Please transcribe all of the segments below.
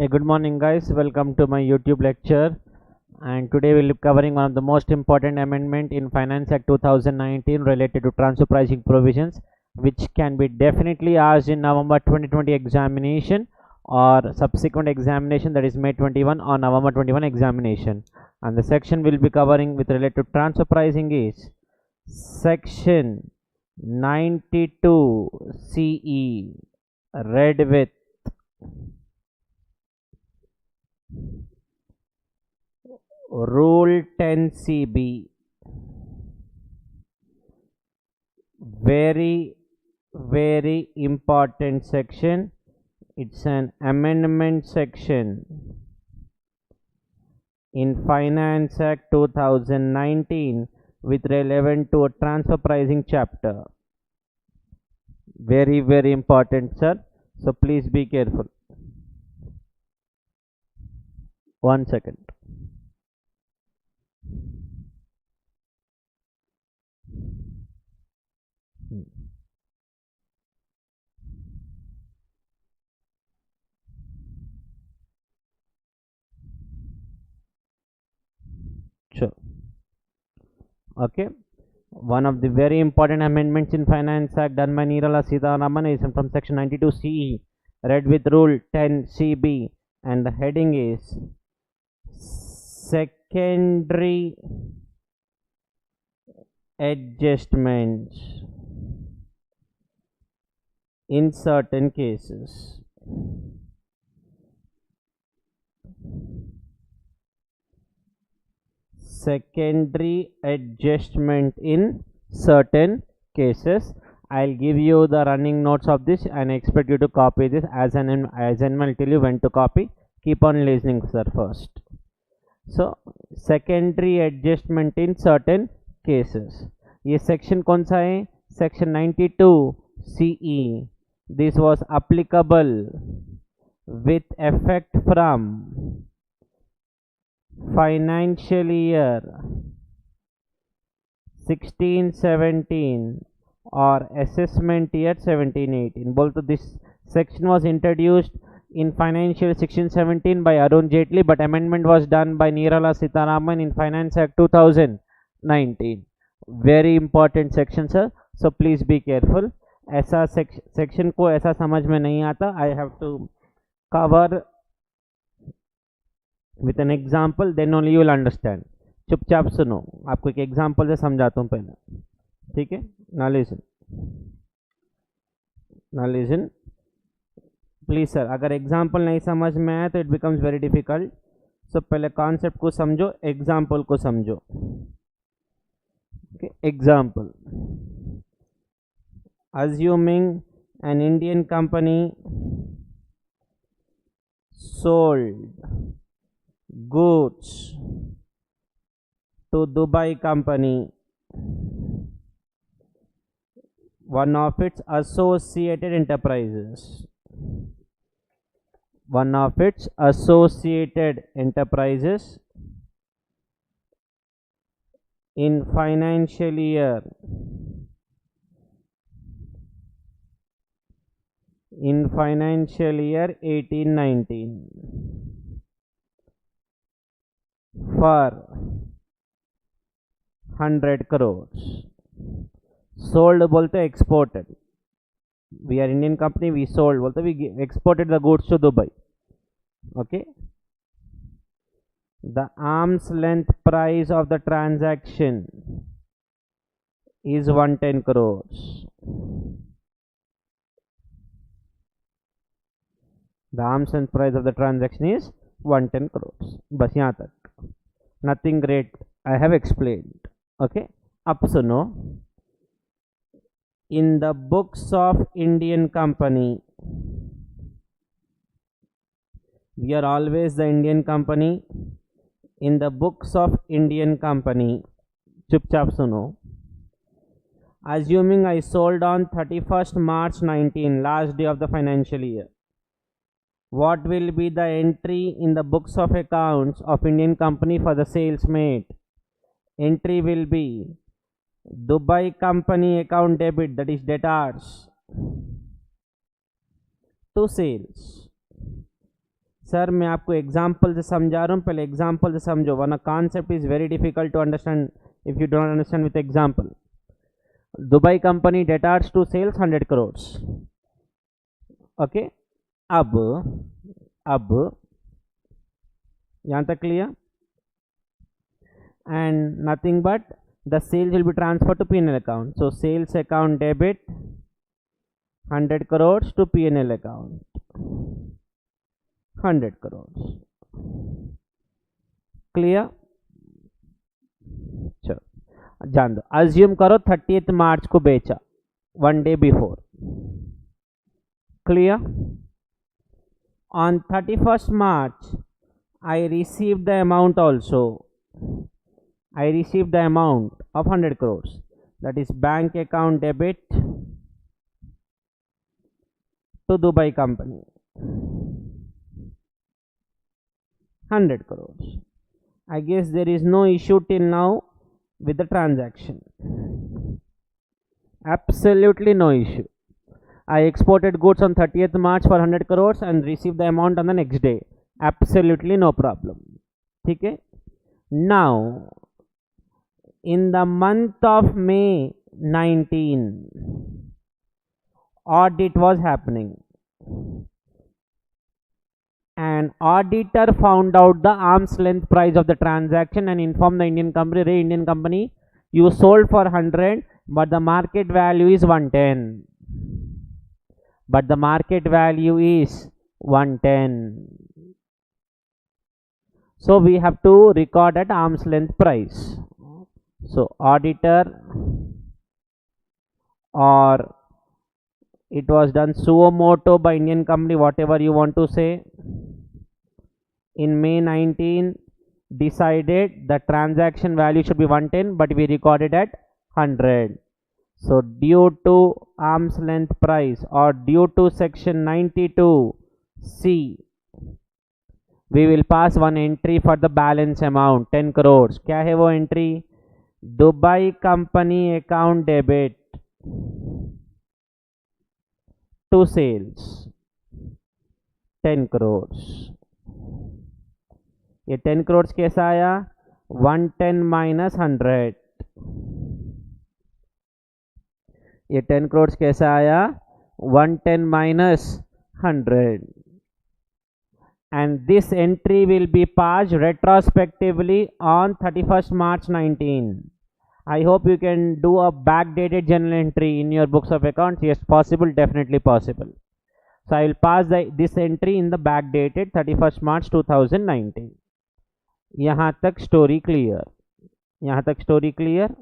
Hey, good morning, guys. Welcome to my YouTube lecture. And today we'll be covering one of the most important amendment in Finance Act 2019 related to transfer pricing provisions, which can be definitely asked in November 2020 examination or subsequent examination, that is May 21 or November 21 examination. And the section we'll be covering with related to transfer pricing is section 92 CE, read with Rule 10 CB. Very important section. It's an amendment section in Finance Act 2019 with relevant to a transfer pricing chapter. Very important, sir. So please be careful. 1 second. Sure. Okay. One of the very important amendments in Finance Act done by Nirala Sitharaman is from section 92 CE, read with Rule 10 CB, and the heading is secondary adjustments in certain cases. Secondary adjustment in certain cases. I'll give you the running notes of this and I expect you to copy this as and when I'll tell you when to copy. Keep on listening, sir, first. So secondary adjustment in certain cases. ये section कौन सा है? Section 92 CE. This was applicable with effect from financial year 16-17 or assessment year 17-18. Both of this section was introduced in financial 16-17 by Arun Jaitley, but amendment was done by Nirala Sitharaman in Finance Act 2019. Very important section, sir. So please be careful. ऐसा section को ऐसा समझ में नहीं आता. I have to cover with an example, then only you will understand. चुपचाप सुनो, आपको एक एग्जाम्पल से समझाता हूँ पहले, ठीक है? Now listen please sir. अगर एग्जाम्पल नहीं समझ में आया तो इट बिकम्स वेरी डिफिकल्ट. सो पहले कॉन्सेप्ट को समझो, एग्जाम्पल को समझो. Example, assuming an Indian company sold goods to Dubai company, one of its associated enterprises. One of its associated enterprises in financial year 18-19 for 100 crores. Sold बोलते exported. We are Indian company, we sold बोलते we exported the goods to Dubai. Okay. The arm's length price of the transaction is 110 crores. The arm's length price of the transaction is 110 crores. बस यहाँ तक. Nothing great, I have explained. Okay. अब सुनो. In the books of Indian company, we are always the Indian company. In the books of Indian company, चुपचाप सुनो. Assuming I sold on 31st March 19, last day of the financial year, what will be the entry in the books of accounts of Indian company for the sales made? Entry will be Dubai company account debit, that is debtors, to sales. Sir मैं आपको example से समझा रहा हूँ, पहले example से समझो, वरना concept is very difficult to understand if you don't understand with example. Dubai company डेटार्स टू सेल्स 100 crores. ओके, अब यहाँ तक clear. And nothing but the sales will be transferred to P&L account. So sales account debit 100 crores to P&L account 100 crores. Clear? चलो जान दो. Assume करो 30th मार्च को बेचा, 1 day before. Clear? On 31st March I received the amount also. I received the amount of 100 crores, that is bank account debit to Dubai company 100 crores. I guess there is no issue till now with the transaction. Absolutely no issue. I exported goods on 30th March for 100 crores and received the amount on the next day. Absolutely no problem. Okay? Now in the month of May 19, audit was happening. An auditor found out the arm's length price of the transaction and informed the Indian company, "Hey, Indian company, you sold for 100, but the market value is 110. But the market value is 110. So we have to record at arm's length price." So auditor, or it was done suo moto by Indian company, whatever you want to say, in May 19 decided the transaction value should be 110, but we recorded at 100. So due to arm's length price or due to section 92C, we will pass one entry for the balance amount 10 crores. क्या है वो entry? Dubai company account debit to sales 10 crores. ये 10 crores कैसा आया? 110 minus 100. ये 10 crores कैसा आया? 110 minus 100. And this entry will be passed retrospectively on 31st March 19. I hope you can do a backdated journal entry in your books of accounts. Yes, possible, definitely possible. So I will pass this entry in the backdated 31st March 2019. यहाँ तक story clear? यहाँ तक story clear?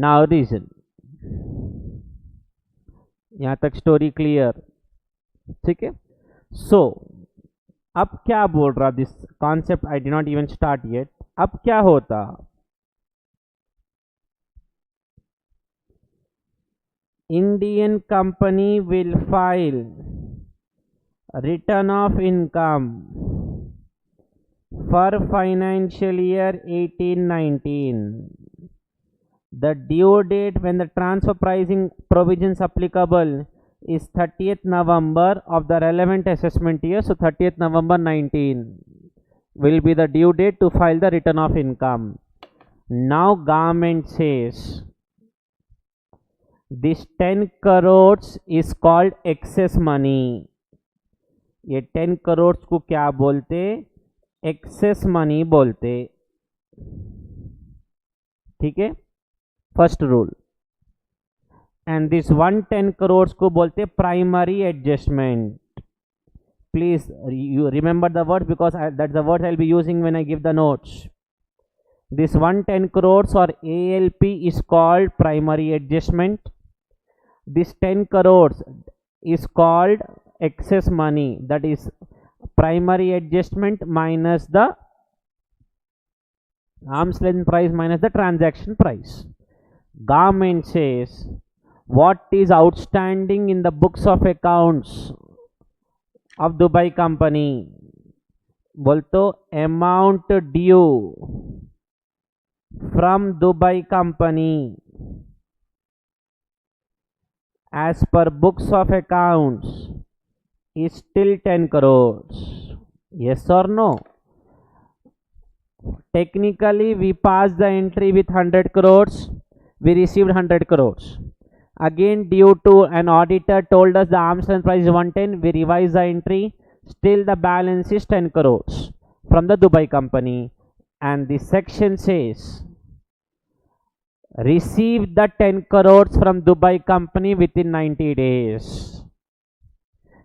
Now reason. यहाँ तक story clear? ठीक है. सो अब क्या बोल रहा, this concept I did not even start yet. अब क्या होता? Indian company will file return of income for financial year 18-19. The due date when the transfer pricing provisions applicable is 30th November of the relevant assessment year. So 30th November 19 will be the due date to file the return of income. Now government says this 10 crores is called excess money. ये 10 crores को क्या बोलते? excess money बोलते. ठीक है, first rule. and this 110 crores को बोलते primary adjustment. Please you remember the word, because that's the word I'll be using when I give the notes. This 110 crores or ALP is called primary adjustment. This 10 crores is called excess money, that is primary adjustment minus the arm's length price minus the transaction price. Government says what is outstanding in the books of accounts of Dubai company. बोलतो amount due from Dubai company as per books of accounts is still 10 crores. Yes or no? Technically, we passed the entry with 100 crores. We received 100 crores. Again, due to an auditor told us the arm's length price is 110, we revised the entry. Still, the balance is 10 crores from the Dubai company. And the section says, receive the 10 crores from Dubai company within 90 days.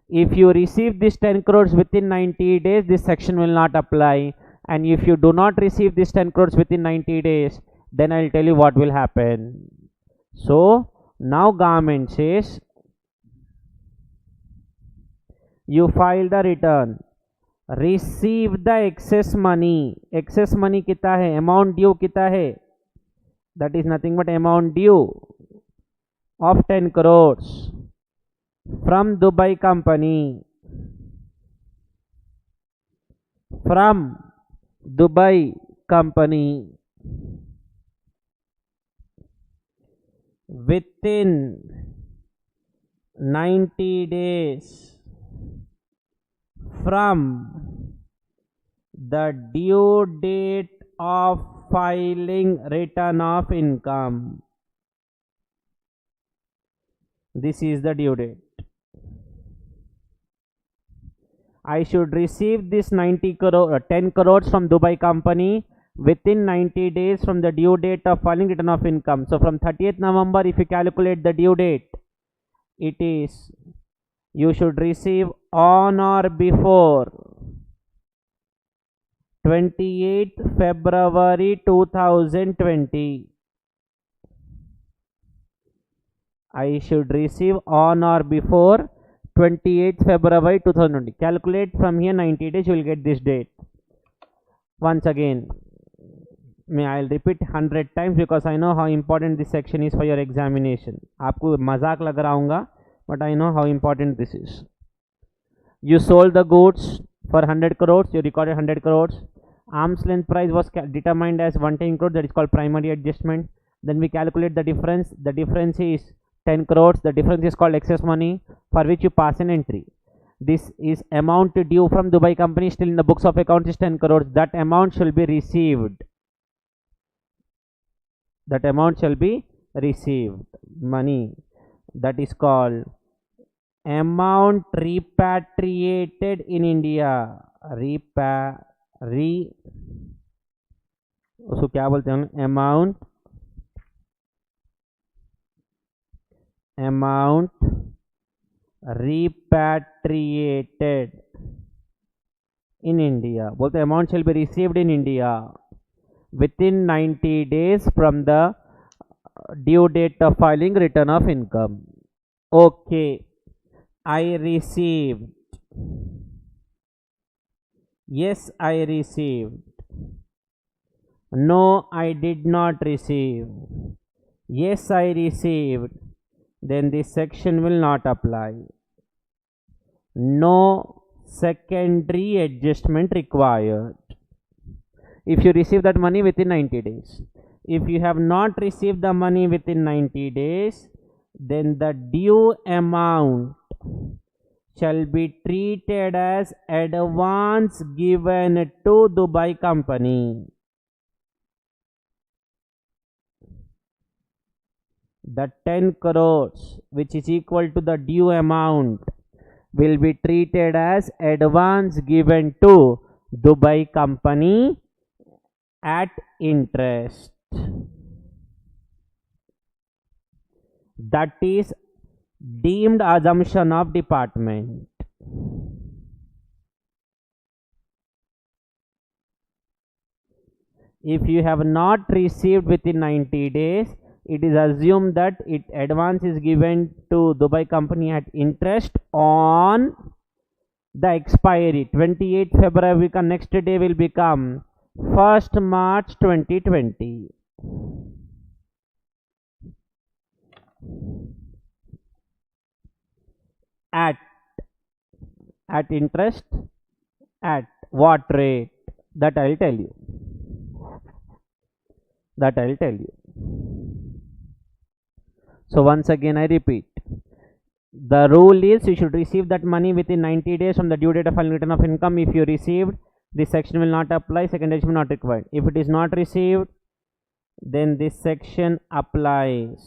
If you receive this 10 crores within 90 days, this section will not apply. And if you do not receive this 10 crores within 90 days, then I'll tell you what will happen. So now government says, you file the return, receive the excess money. Excess money कितना है? Amount due कितना है? That is nothing but amount due of 10 crores from Dubai company. From Dubai company within 90 days from the due date of filing return of income. This is the due date. I should receive this 10 crores from Dubai company within 90 days from the due date of filing return of income. So from 30th November, if you calculate the due date, it is, you should receive on or before 28th February 2020. I should receive on or before 28th February 2020. Calculate from here 90 days, you will get this date. Once again, I'll repeat 100 times because I know how important this section is for your examination. आपको मजाक लग रहा होगा, but I know how important this is. You sold the goods for 100 crores, you recorded 100 crores. Arm's length price was determined as 110 crores, that is called primary adjustment. Then we calculate the difference. The difference is 10 crores. The difference is called excess money, for which you pass an entry. This is amount due from Dubai company, still in the books of accounts is 10 crores. That amount shall be received. That amount shall be received. Money. That is called amount repatriated in India. उसको क्या बोलते हैं? Amount repatriated in India. बोलते amount shall be received in India within 90 days from the due date of filing return of income. Okay, I received. Yes, I received. No, I did not receive. Yes, I received. Then this section will not apply. No secondary adjustment required. If you receive that money within 90 days. If you have not received the money within 90 days, then the due amount shall be treated as advance given to Dubai company. The 10 crores, which is equal to the due amount, will be treated as advance given to Dubai company at interest. That is deemed assumption of department. If you have not received within 90 days, it is assumed that advance is given to Dubai company at interest on the expiry. 28th February, next day will become 1st March 2020. At interest, at what rate? That I will tell you. So once again I repeat, The rule is you should receive that money within 90 days from the due date of filing return of income. If you received, this section will not apply, second adjustment not required. If it is not received, then this section applies.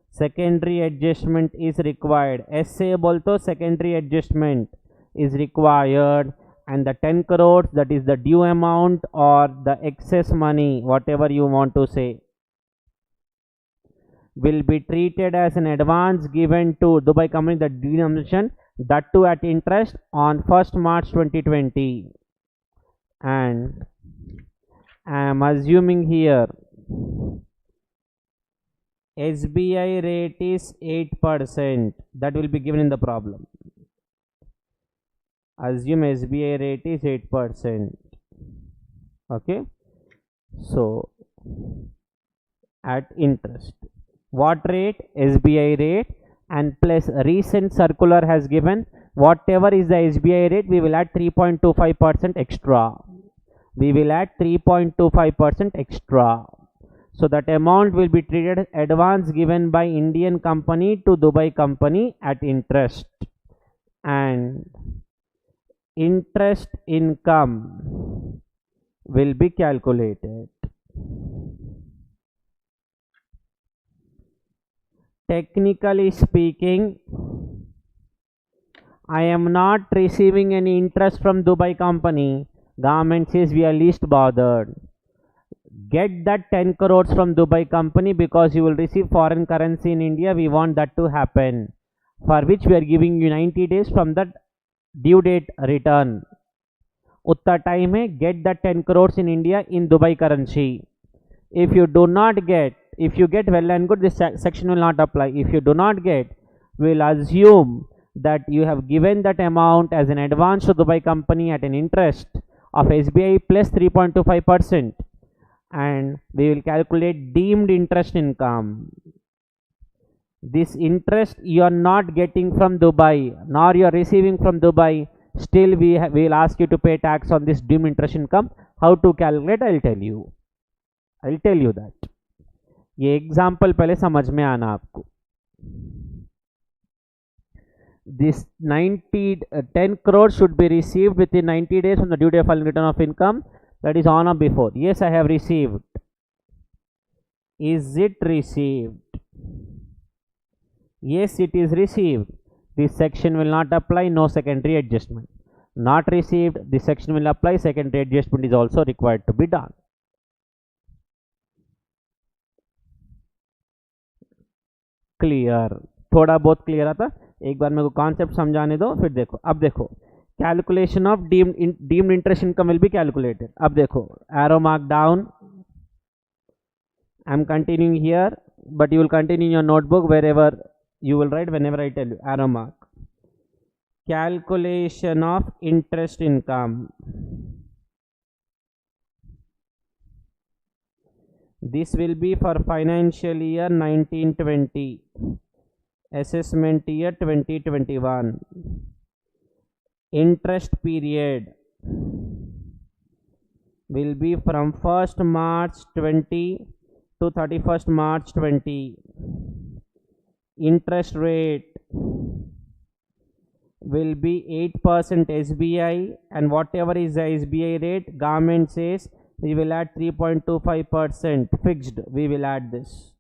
Secondary adjustment is required. ऐसे बोल तो secondary adjustment is required, and the 10 crores, that is the due amount or the excess money, whatever you want to say, will be treated as an advance given to Dubai company, the denomination, that too at interest on 1st March 2020. And I am assuming here SBI rate is 8%. That will be given in the problem. Assume SBI rate is 8%. Okay. So at interest. What rate? SBI rate, and plus recent circular has given whatever is the SBI rate, we will add 3.25% extra. We will add 3.25% extra. So that amount will be treated as advance given by Indian company to Dubai company at interest, and interest income will be calculated. Technically speaking, I am not receiving any interest from Dubai company. Government says we are least bothered. Get that 10 crores from Dubai company because you will receive foreign currency in India. We want that to happen, for which we are giving you 90 days from that due date return. Utta time hai, get that 10 crores in India in Dubai currency. If you do not get, if you get, well and good, this section will not apply. If you do not get, we will assume that you have given that amount as an advance to Dubai company at an interest of SBI plus 3.25%, and we will calculate deemed interest income. This interest you are not getting from Dubai, nor you are receiving from Dubai. Still we will ask you to pay tax on this deemed interest income. How to calculate, I'll tell you. I'll tell you that. ये example पहले समझ में आना आपको. This 10 crores should be received within 90 days from the due date of filing return of income, that is on or before. Yes, I have received. Is it received? Yes, it is received. This section will not apply, no secondary adjustment. Not received, this section will apply, secondary adjustment is also required to be done. Clear, थोड़ा बहुत clear आता. एक बार मेरे को concept समझाने दो, फिर देखो. अब देखो, calculation of deemed interest income will be calculated. अब देखो, arrow mark down. I am continuing here, but you will continue your notebook wherever you will write whenever I tell you. Arrow mark. Calculation of interest income. This will be for financial year 1920, assessment year 2021. Interest period will be from 1st March 20 to 31st March 20. Interest rate will be 8% SBI, and whatever is the SBI rate, government says we will add 3.25% fixed. We will add this.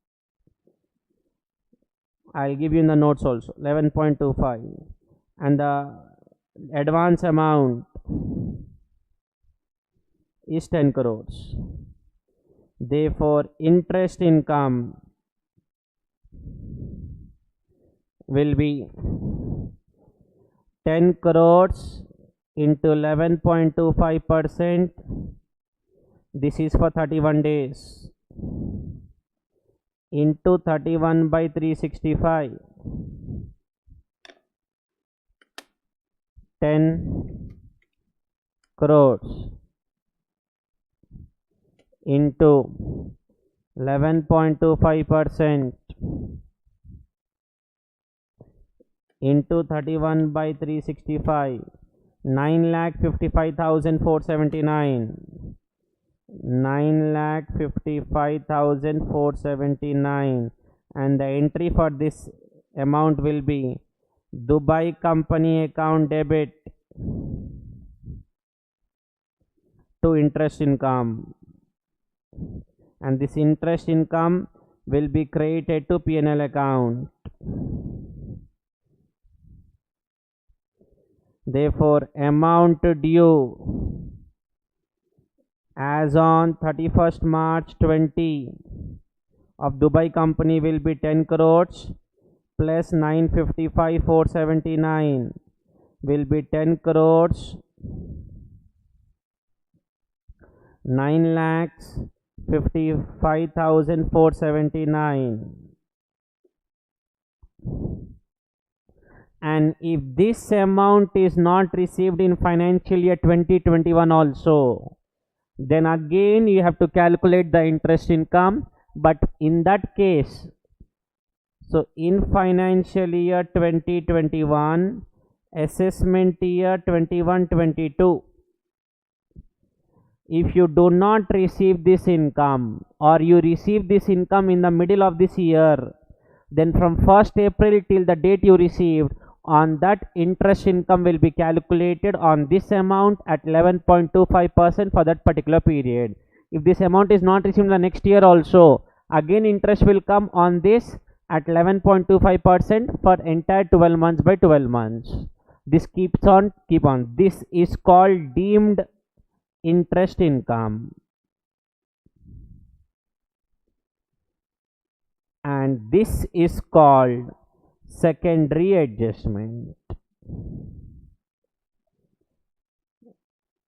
I'll give you in the notes also. 11.25, and the advance amount is 10 crores. Therefore, interest income will be 10 crores into 11.25%. This is for 31 days into 31 by 365. 10 crores into 11.25% into 31 by 365, 9,55,479, 9,55,479, and the entry for this amount will be Dubai company account debit to interest income, and this interest income will be credited to P&L account. Therefore, amount due as on 31st March 20 of Dubai company will be 10 crores plus 955,479 will be 10 crores 9,55,479. And if this amount is not received in financial year 2021 also, then again you have to calculate the interest income. But in that case, so in financial year 2021, assessment year 21-22, if you do not receive this income, or you receive this income in the middle of this year, then from 1st April till the date you received, on that interest income will be calculated on this amount at 11.25% for that particular period. If this amount is not received the next year also, again interest will come on this at 11.25% for entire 12 months by 12 months. This keep on. This is called deemed interest income, and this is called secondary adjustment.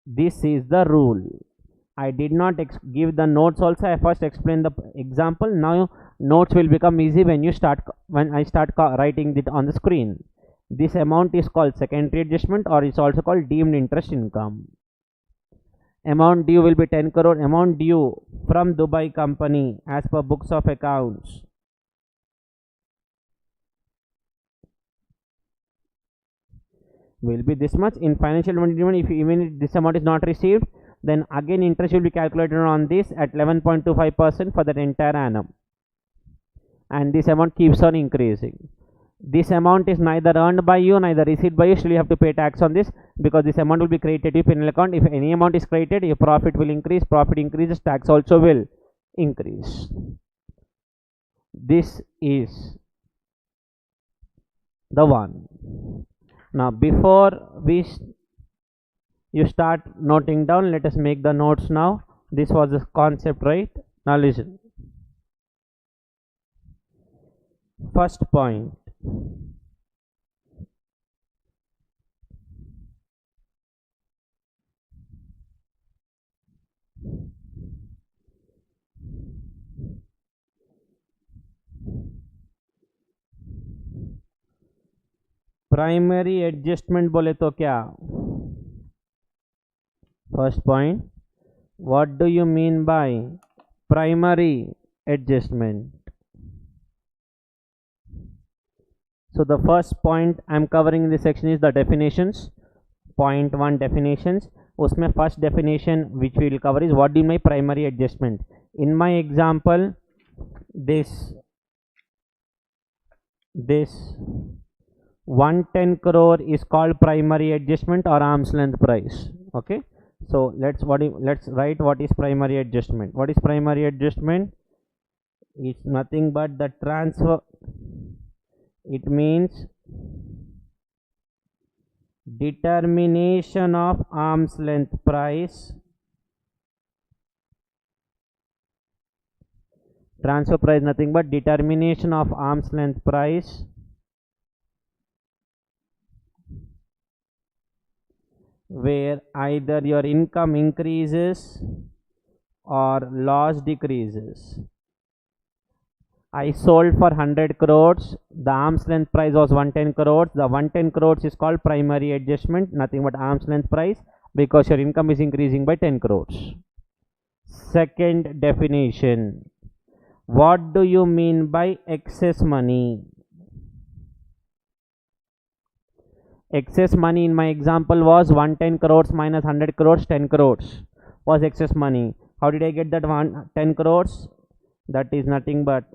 This is the rule. I did not give the notes also. I first explained the example. Now notes will become easy when I start writing it on the screen. This amount is called secondary adjustment, or is also called deemed interest income. Amount due will be 10 crore. Amount due from Dubai company as per books of accounts will be this much. In financial 2021, if even this amount is not received, then again interest will be calculated on this at 11.25% for that entire annum, and this amount keeps on increasing. This amount is neither earned by you, neither received by you. Still you have to pay tax on this, because this amount will be credited to P&L account. If any amount is credited, your profit will increase. Profit increases, tax also will increase. This is the one. Now before you start noting down, let us make the notes now. This was the concept, right? Now listen. First point, primary adjustment बोले तो क्या? First point, what do you mean by primary adjustment? So the first point I am covering in this section is the definitions. Point 1, definitions. उसमें first definition which we will cover is what do you mean by primary adjustment. In my example, this 110 crore is called primary adjustment or arm's length price. Okay, so let's write what is primary adjustment. What is primary adjustment? It's nothing but the transfer. It means determination of arm's length price. Transfer price nothing but determination of arm's length price where either your income increases or loss decreases. I sold for 100 crores, the arm's length price was 110 crores. The 110 crores is called primary adjustment, nothing but arm's length price, because your income is increasing by 10 crores. Second definition, what do you mean by excess money? Excess money in my example was 110 crores minus 100 crores, 10 crores was excess money. How did I get that 10 crores? That is nothing but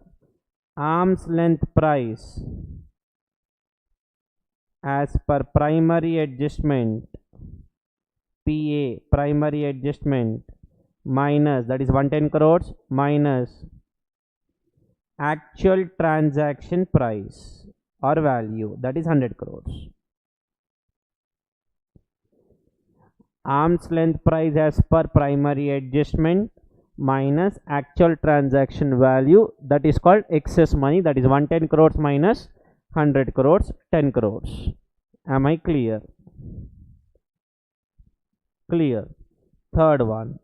arm's length price as per primary adjustment, PA, primary adjustment, minus, that is 110 crores, minus actual transaction price or value, that is 100 crores. Arm's length price as per primary adjustment minus actual transaction value, that is called excess money, that is 110 crores minus 100 crores, 10 crores. Am I clear? Clear. Third one,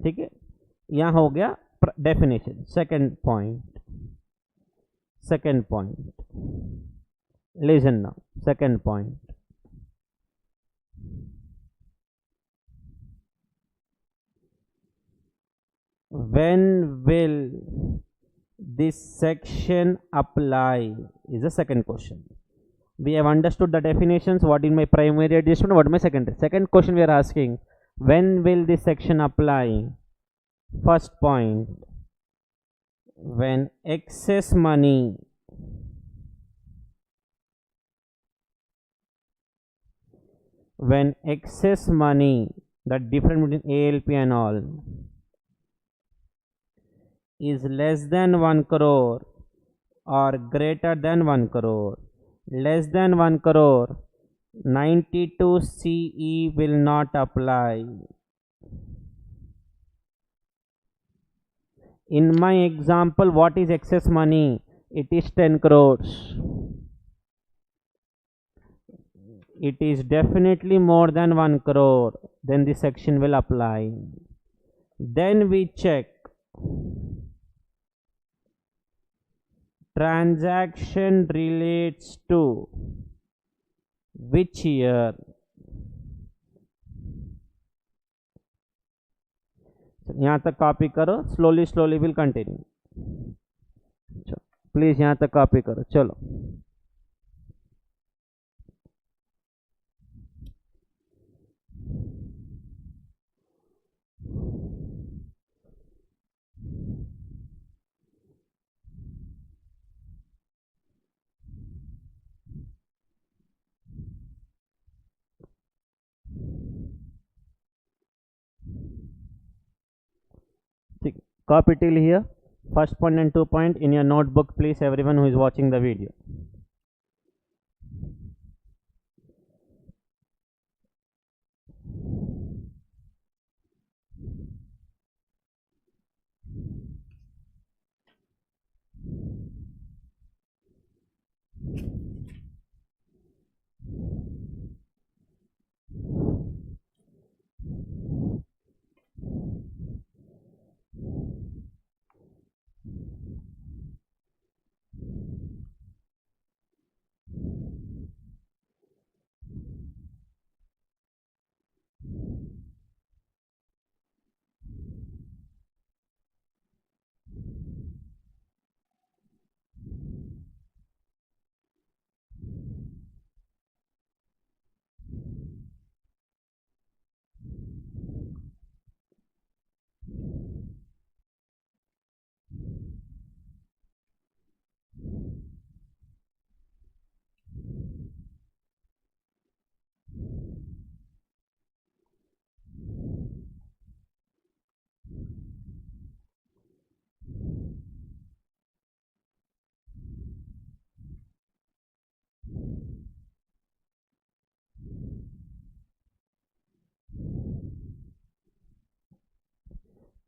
ठीक है, यहाँ हो गया definition. Second point, listen now. Second point, when will this section apply is the second question. We have understood the definitions, what is my primary adjustment, what is my secondary. Second question we are asking, when will this section apply? First point, when excess money the difference between ALP and all is less than 1 crore or greater than 1 crore. Less than 1 crore, 92 CE will not apply. In my example, what is excess money? It is 10 crores. It is definitely more than 1 crore, then the section will apply. Then we check transaction relates to which year. यहाँ तक copy करो, slowly will continue. Please यहाँ तक copy करो, चलो. Copy till here. First point and 2 point in your notebook, please, everyone who is watching the video.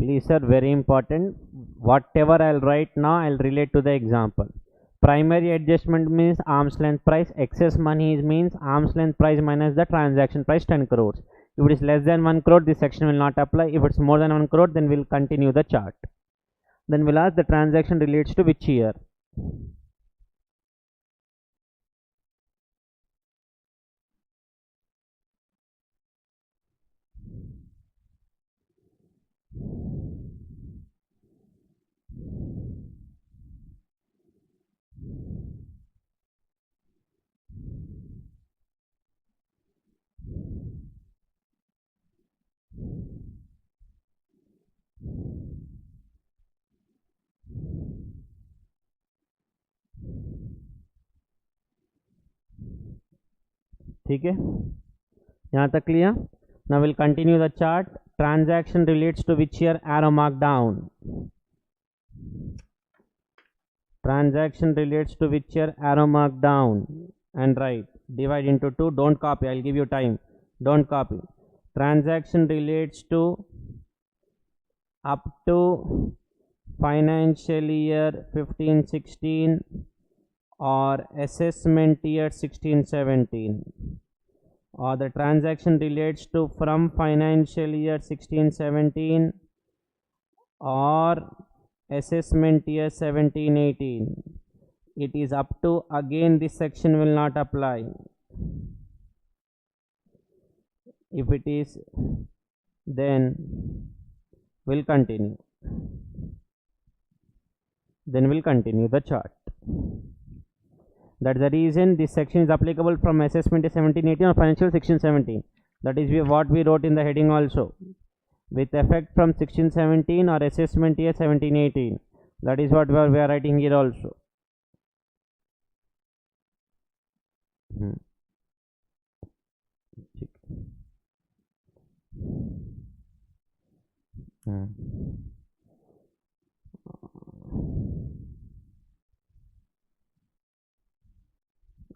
Please sir, very important. Whatever I'll write now, I'll relate to the example. Primary adjustment means arm's length price. Excess money means arm's length price minus the transaction price 10 crores. If it is less than 1 crore, this section will not apply. If it's more than 1 crore, then we'll continue the chart. Then we'll ask the transaction relates to which year. ठीक है, यहाँ तक clear. Now we'll continue the chart. Transaction relates to which year? Arrow mark down. Transaction relates to which year? Arrow mark down and right. Divide into 2. Don't copy. I'll give you time. Don't copy. Transaction relates to up to financial year 15-16 or assessment year 16-17, or the transaction relates to from financial year 16-17 or assessment year 17-18. It is up to, again this section will not apply. If it is, then we'll continue. The chart. That's the reason this section is applicable from assessment year 17-18 or financial 16-17. That is what we wrote in the heading also. With effect from 16-17 or assessment year 17-18. That is what we are writing here also.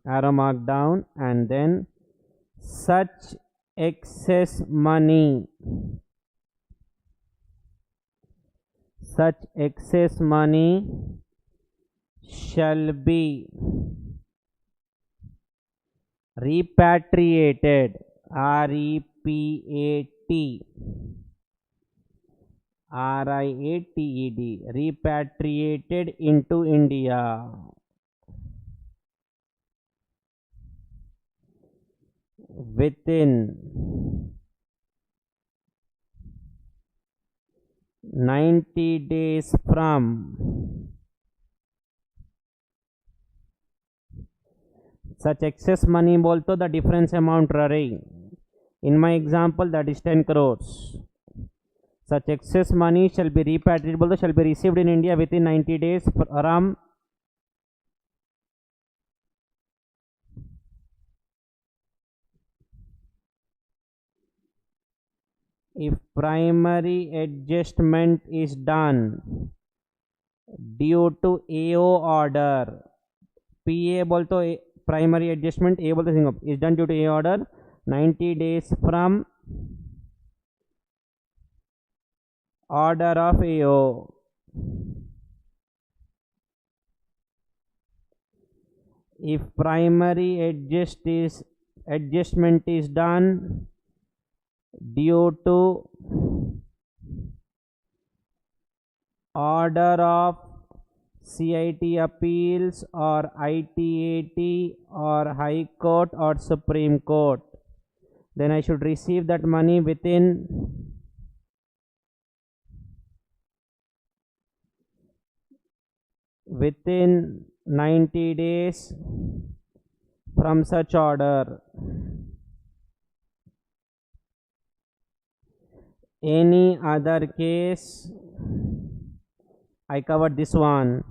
Arrow mark down, and then such excess money shall be repatriated, repatriated into India within 90 days from such excess money बोलते the difference amount रही. In my example that is 10 crores. Such excess money shall be repatriated बोलते shall be received in India within 90 days from if primary adjustment is done due to AO order. PA बोलते primary adjustment, A बोलते is done due to A order 90 days from order of AO. If primary adjustment is done due to order of CIT appeals or ITAT or High Court or Supreme Court, then I should receive that money within 90 days from such order. Any other case, I covered this one,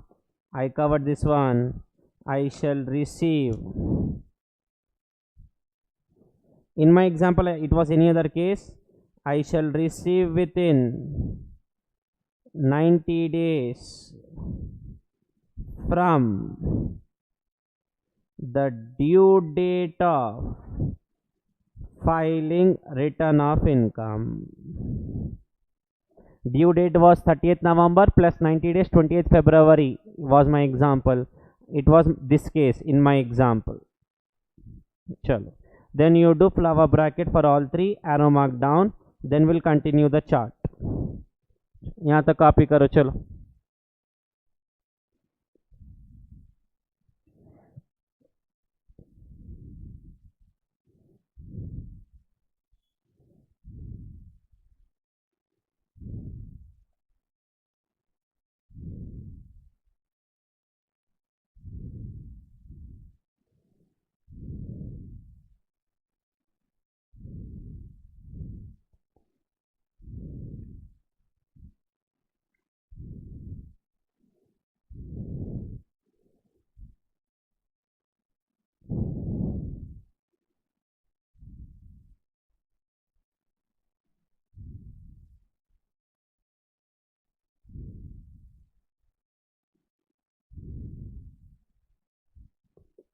I shall receive. In my example it was any other case, I shall receive within 90 days from the due date of filing return of income. Due date was 30th November plus 90 days 28th February was my example. It was this case in my example. Chalo. Then you do flower bracket for all three, arrow mark down, then we'll continue the chart. यहाँ तक copy करो चलो.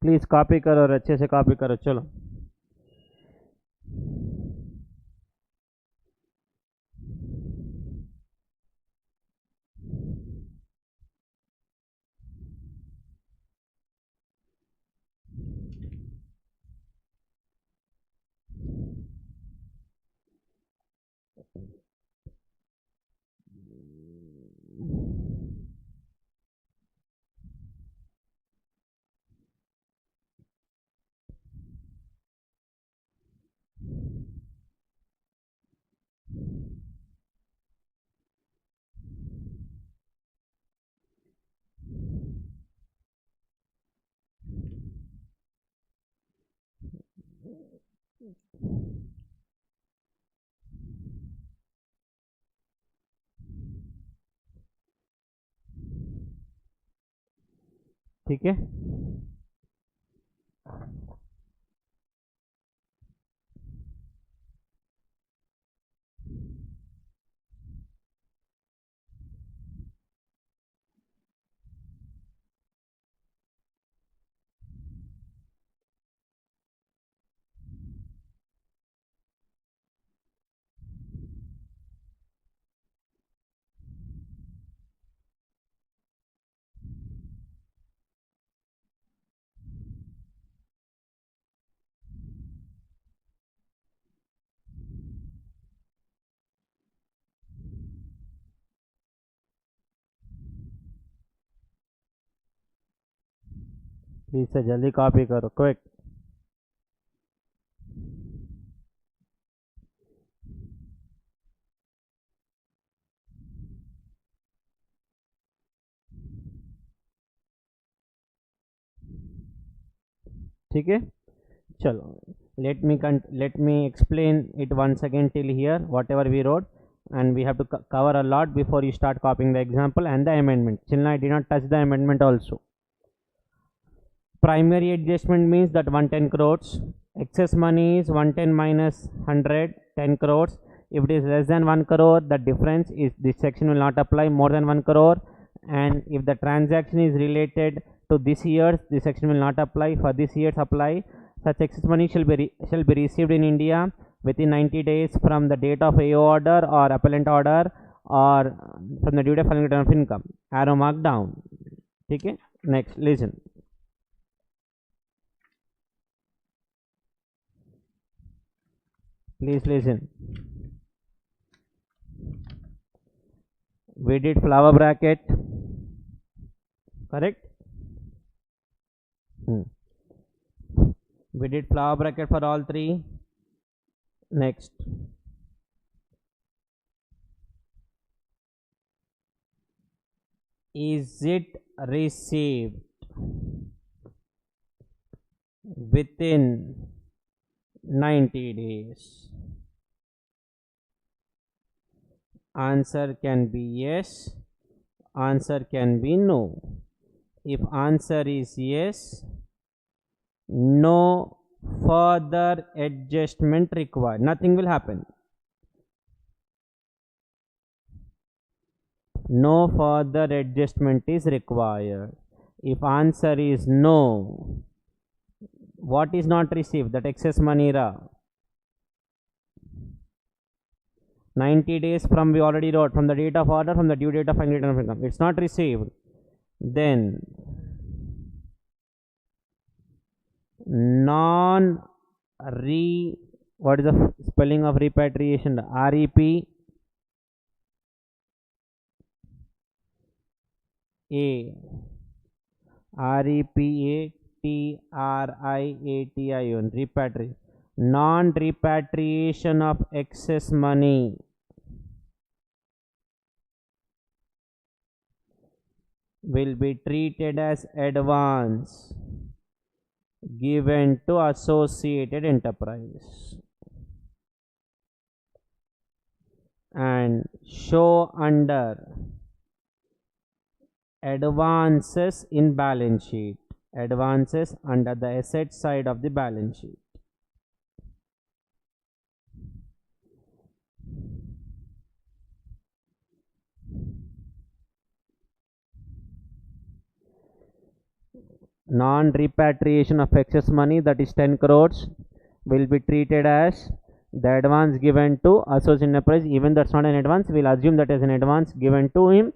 Please copy करो और अच्छे से copy करो। चलो ठीक है, प्लीज से जल्दी कॉपी करो, क्विक। ठीक है, चलो let me explain it once again till here whatever we wrote, and we have to cover a lot before you start copying the example and the amendment. Till now I did not touch the amendment also. Primary adjustment means that 110 crores. Excess money is 110 minus 100, 10 crores. If it is less than 1 crore, the difference is this section will not apply. More than 1 crore, and if the transaction is related to this year's, this section will not apply. For this year's apply. Such excess money shall be received in India within 90 days from the date of AO order or appellant order, or from the due date filing return of income. Arrow mark down. Okay. Next, listen. Please listen. We did flower bracket, correct? We did flower bracket for all three. Next, is it received within 90 days? Answer can be yes, answer can be no. If answer is yes, no further adjustment required, nothing will happen. No further adjustment is required. If answer is no, what is not received? That excess money ra. 90 days from, we already wrote, from the date of order, from the due date of final return of income. It's not received. Then what is the spelling of repatriation? REP A REPATRIATION, repatriation. Non-repatriation of excess money will be treated as advance given to associated enterprise and show under advances in balance sheet. Advances under the asset side of the balance sheet. non-repatriation of excess money, that is 10 crores, will be treated as the advance given to associate enterprise. Even that's not an advance, we'll assume that as an advance given to him,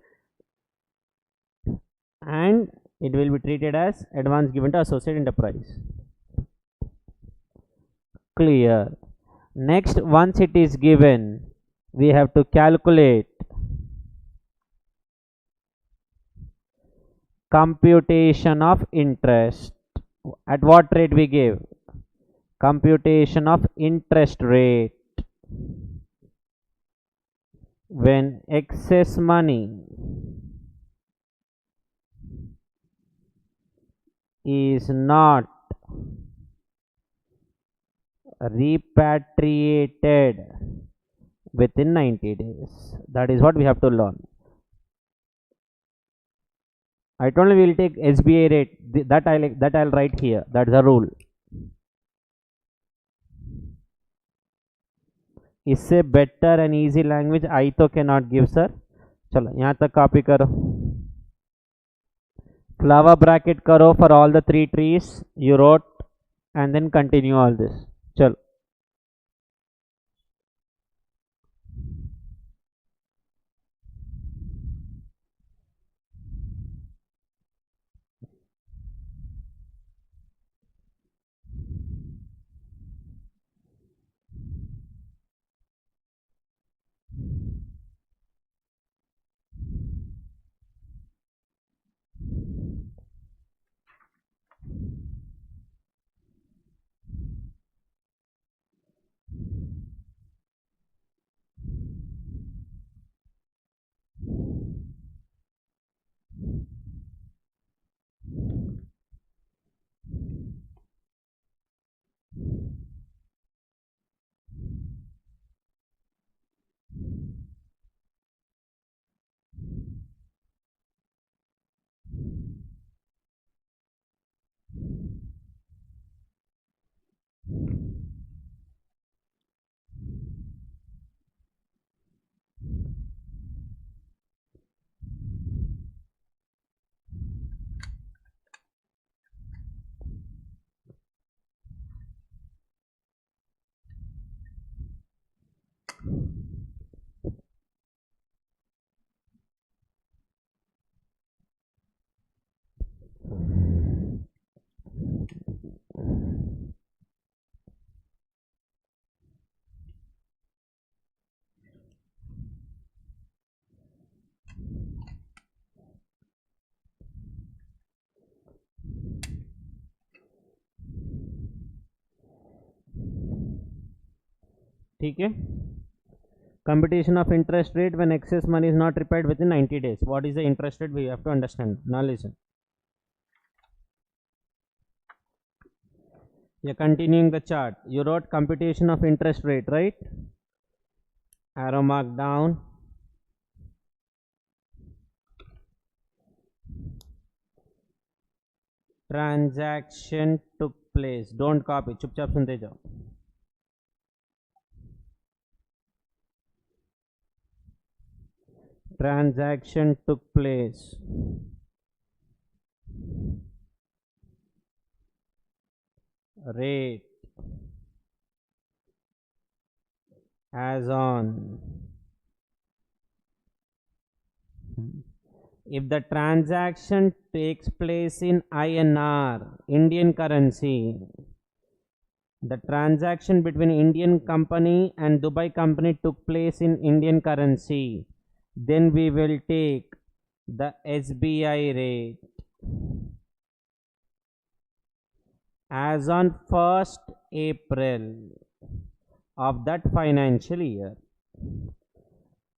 and it will be treated as advance given to associate enterprise. Clear. Next, once it is given, we have to calculate computation of interest. At what rate we give? Computation of interest rate when excess money is not repatriated within 90 days. That is what we have to learn. I told you we will take SBI rate, that I'll write here. That's the rule. इससे better and easy language I तो cannot give sir. चलो यहाँ तक copy करो. Flower bracket करो for all the 3 trees you wrote and then continue all this. चलो. ठीक है. Computation of interest rate when excess money is not repaid within 90 days. What is the interest rate? We have to understand. Now listen. You're continuing the chart. You wrote computation of interest rate, right? Arrow mark down. Transaction took place. Don't copy. चुपचाप सुनते जाओ. Transaction took place. Rate as on. If the transaction takes place in INR, Indian currency, the transaction between Indian company and Dubai company took place in Indian currency, then we will take the SBI rate as on 1st April of that financial year.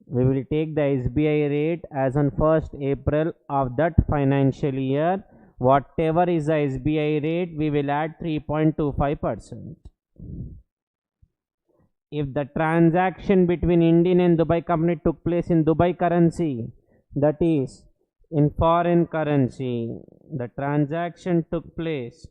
We will take the SBI rate as on 1st April of that financial year. Whatever is the SBI rate, we will add 3.25%. If the transaction between Indian and Dubai company took place in Dubai currency, that is in foreign currency, the transaction took place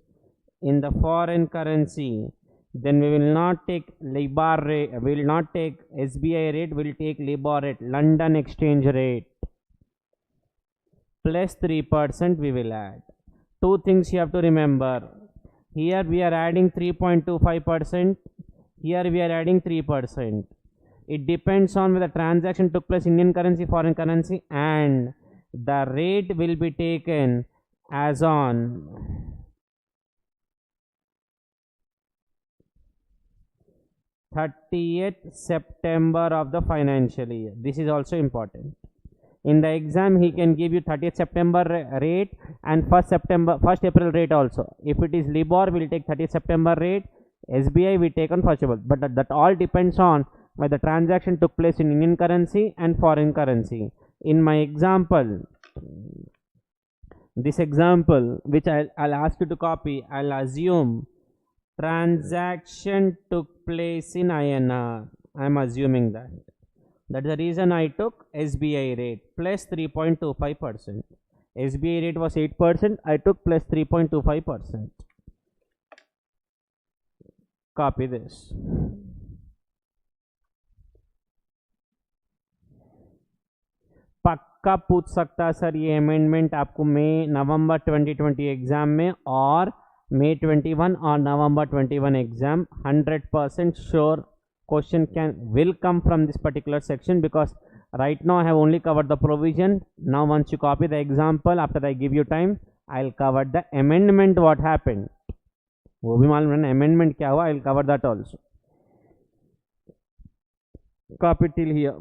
in the foreign currency, then we will not take Libor rate, we will not take SBI rate, we will take Libor rate, London exchange rate, plus 3% we will add. two things you have to remember. Here we are adding 3.25%. Here we are adding 3%. It depends on whether the transaction took place in Indian currency, foreign currency, and the rate will be taken as on 30th September of the financial year. This is also important. In the exam, he can give you 30th September rate and 1st April rate also. If it is LIBOR, we'll take 30th September rate. SBI we take on 1st April. But that all depends on whether the transaction took place in Indian currency and foreign currency. In my example, this example which I'll ask you to copy, I'll assume transaction took place in INR. I'm assuming that. That's the reason I took SBI rate plus 3.25%. SBI rate was 8%. I took plus 3.25%. Copy this. पक्का पूछ सकता sir ये amendment आपको मई नवंबर 2020 exam में और May 21 or November 21 exam. 100% sure question will come from this particular section, because right now I have only covered the provision. Now once you copy the example, after I give you time, I'll cover the amendment what happened. वो भी मालूम है ना amendment क्या हुआ, I'll cover that also. Copy till here.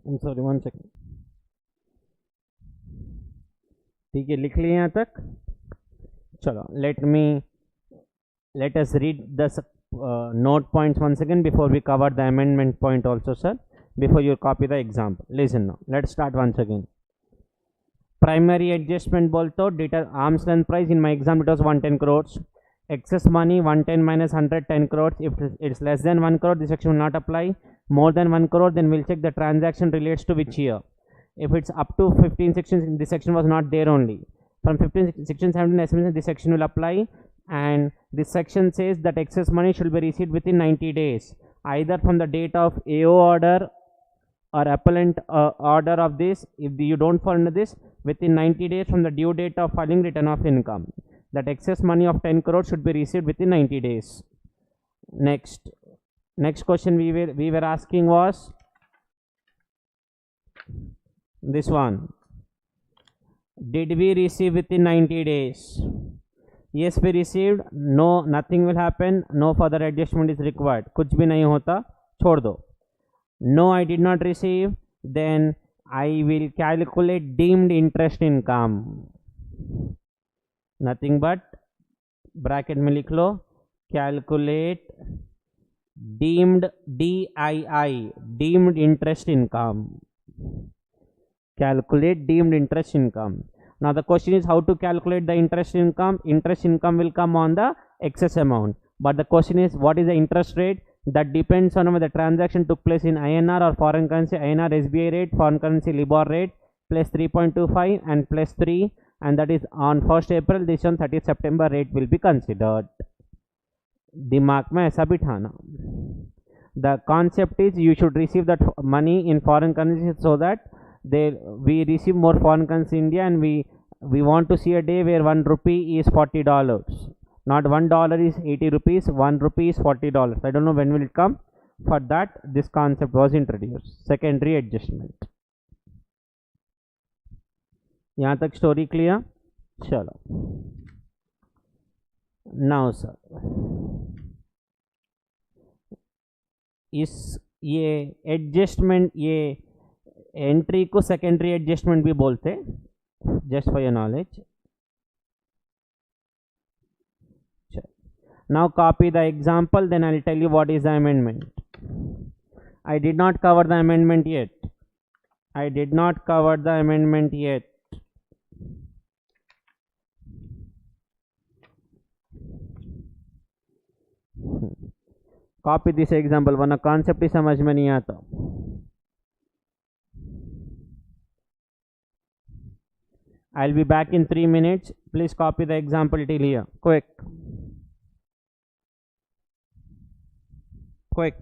I'm sorry, 1 second. ठीक है, लिख लिए यहाँ तक. चलो, let us read the note points once again before we cover the amendment point also, sir, before you copy the example. Listen now, let's start once again. Primary adjustment bolto data arm's length price. In my exam it was 110 crores. Excess money 110 minus 110 crores. If it's less than 1 crore, this section will not apply. More than 1 crore, then we'll check the transaction relates to which year. If it's up to 15 sections, this section was not there only. From 15 sections 17 this section will apply, and this section says that excess money should be received within 90 days, either from the date of AO order or appellant order of this. If you don't fall under this, within 90 days from the due date of filing return of income, that excess money of 10 crores should be received within 90 days. Next question we were asking was this one. Did we receive within 90 days? Yes, we received. No, nothing will happen. No further adjustment is required. कुछ भी नहीं होता, छोड़ दो. No, I did not receive. Then I will calculate deemed interest income. Nothing but bracket में लिख लो, calculate deemed DII, deemed interest income. Calculate deemed interest income. Now the question is how to calculate the interest income. Interest income will come on the excess amount, but the question is what is the interest rate. That depends on whether the transaction took place in INR or foreign currency. INR SBI rate, foreign currency LIBOR rate plus 3.25 and plus 3, and that is on 1st April. This on 30th September rate will be considered. दिमाग में ऐसा बिठाना. The concept is you should receive that money in foreign currency so that we receive more foreign currency in India, and we want to see a day where 1 rupee is $40. Not $1 is 80 rupees, 1 rupee is $40. I don't know when will it come. For that, this concept was introduced. Secondary adjustment. यहाँ तक story clear? चलो. Now sir, ये adjustment, ये entry को secondary adjustment भी बोलते हैं, just for your knowledge. Now copy the example, then I'll tell you what is the amendment. I did not cover the amendment yet. I did not cover the amendment yet. Copy this example वरना concept ही समझ में नहीं आता. I'll be back in 3 minutes. Please copy the example till here. Quick. Quick.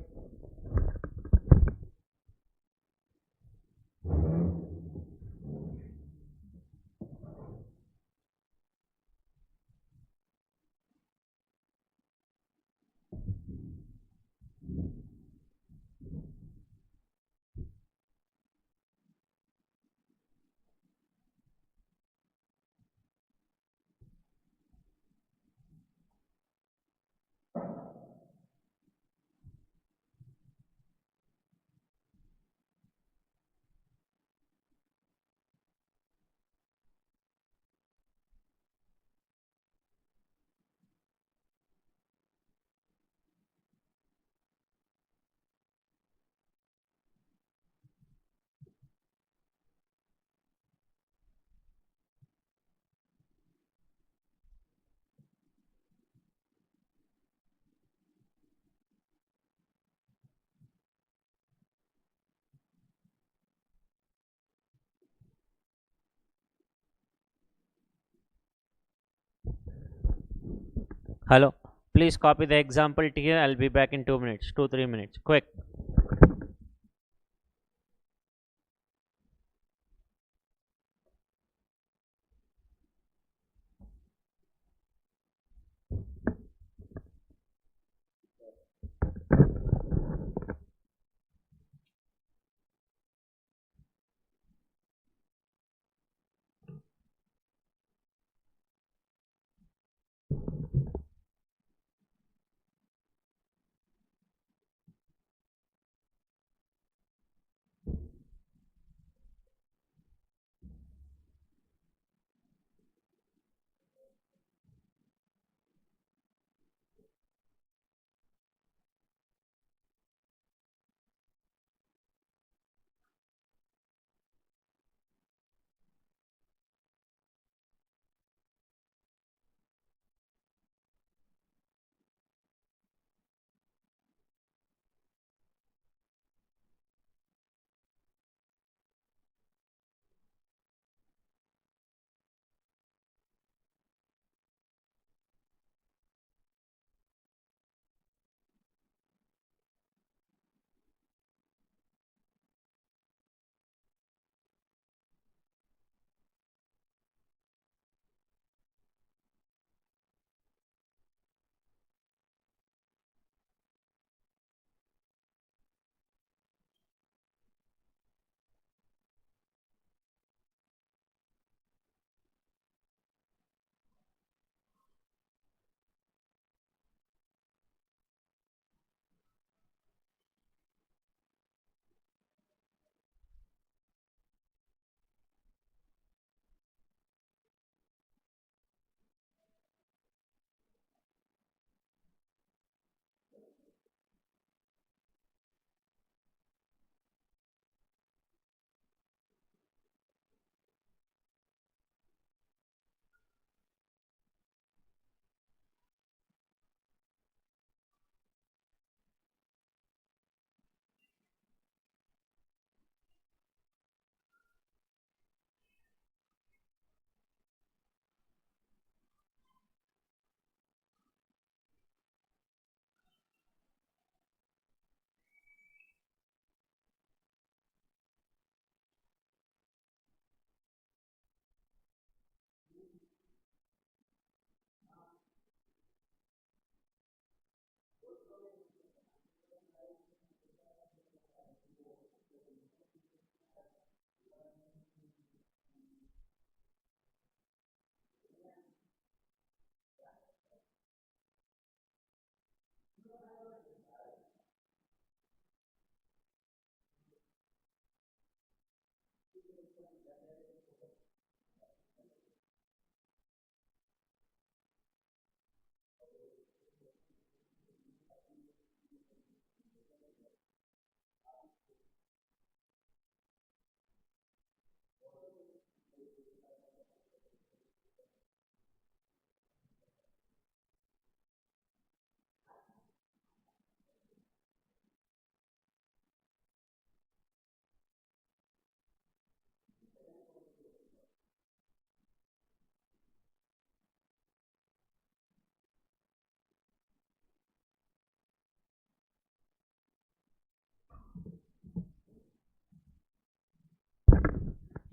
Hello. Please copy the example here. I'll be back in 2 minutes, 2-3 minutes. Quick.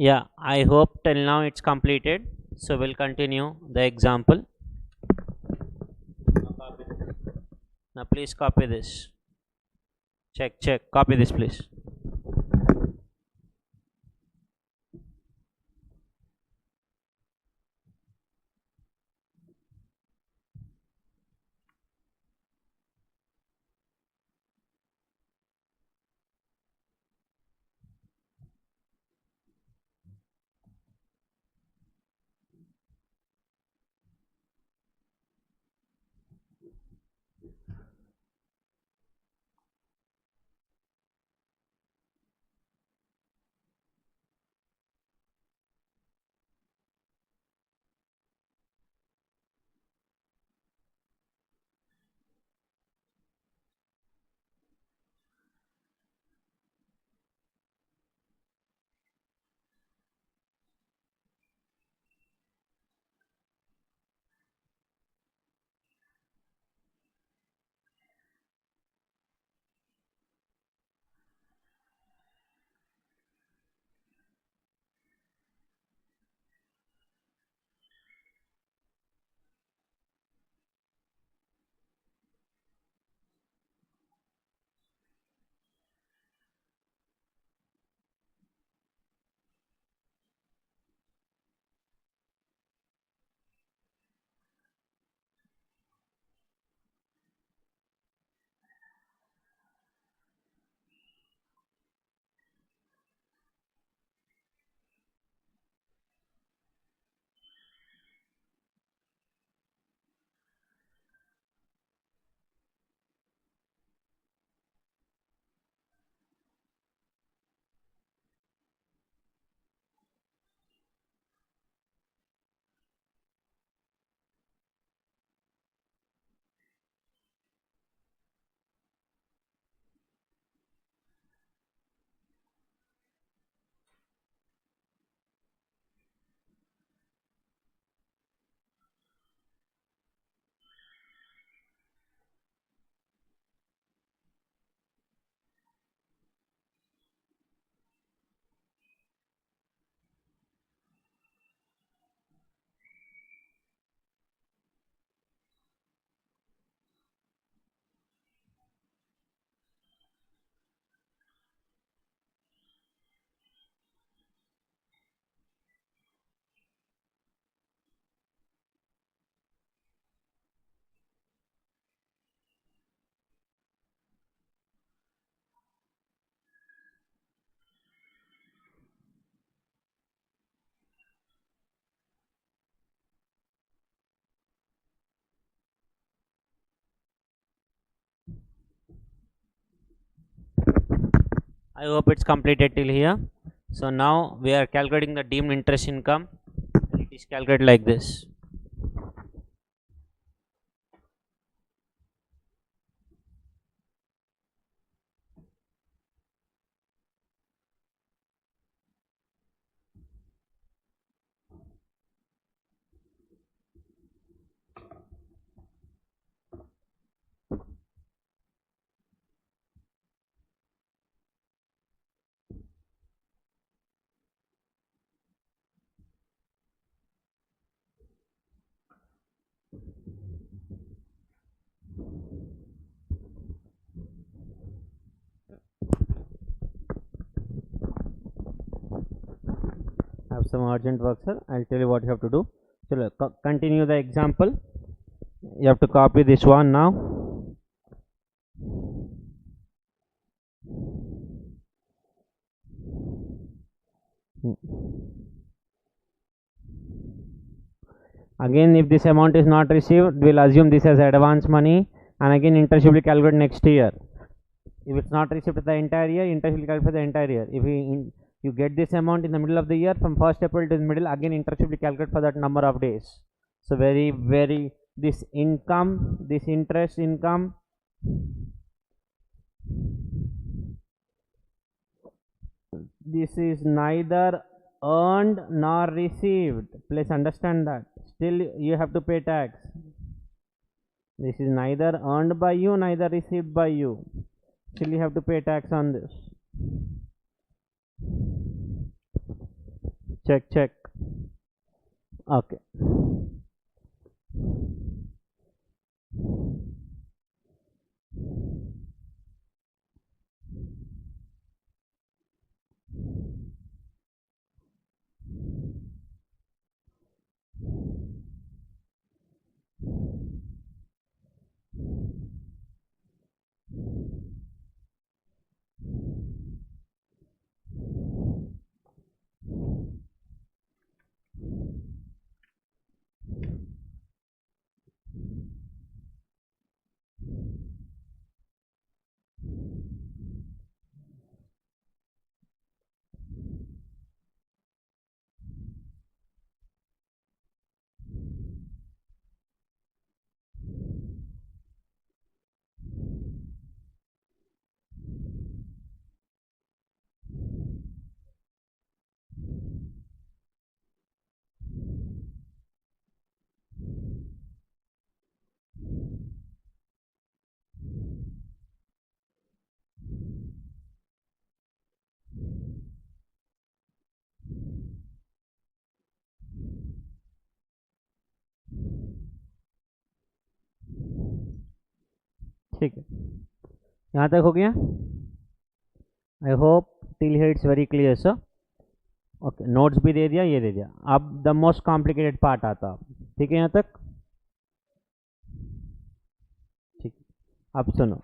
Yeah, I hope till now it's completed. So we'll continue the example. Now please copy this. Check. Copy this, please. I hope it's completed till here. So now we are calculating the deemed interest income. It is calculated like this. I have some urgent work, sir. I'll tell you what you have to do. So continue the example. You have to copy this one now. Again, if this amount is not received, we'll assume this as advance money, and again interest will be calculated next year. If it's not received for the entire year, interest will be calculated for the entire year. If you get this amount in the middle of the year, from 1st April to the middle, again interest will be calculated for that number of days. So very this income, this interest income, this is neither earned nor received. Please understand that. Still you have to pay tax. This is neither earned by you, neither received by you. Still you have to pay tax on this. check. Okay. ठीक है, यहाँ तक हो गया। I hope till here it's very clear sir. Okay, notes भी दे दिया, ये दे दिया। अब द मोस्ट कॉम्प्लिकेटेड पार्ट आता, ठीक है यहाँ तक। ठीक, अब सुनो।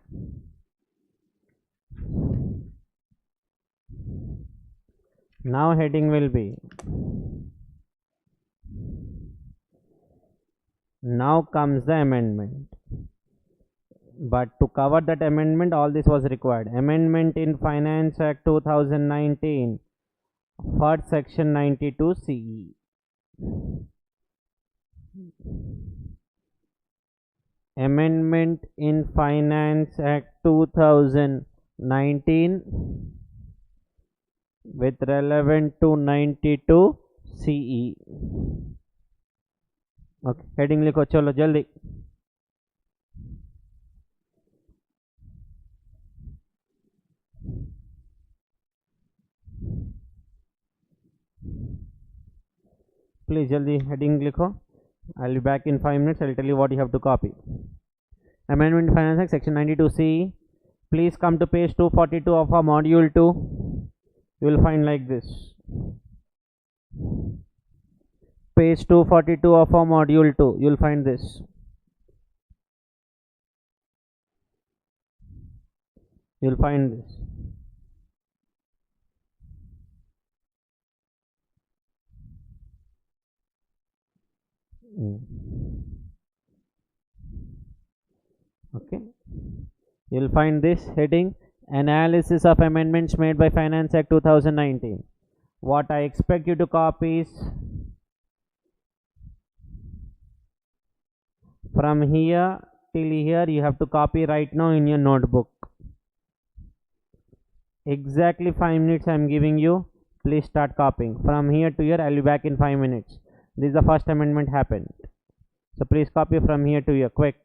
Now heading will be, now comes the amendment. But to cover that amendment, all this was required. Amendment in Finance Act 2019, first section 92 CE. Amendment in Finance Act 2019 with relevant to 92 CE. Okay, heading लिखो, चलो जल्दी। Please जल्दी heading लिखो। I'll be back in 5 minutes. I'll tell you what you have to copy. Amendment Finance Act section 92C. Please come to page 242 of our module 2. You will find like this. Page 242 of our module 2. You will find this. You will find this. Okay, you will find this heading, analysis of amendments made by Finance Act 2019. What I expect you to copy is from here till here, you have to copy right now in your notebook. Exactly 5 minutes I am giving you. Please start copying from here to here. I'll be back in 5 minutes. This is the first amendment happened, so please copy from here to here, quick.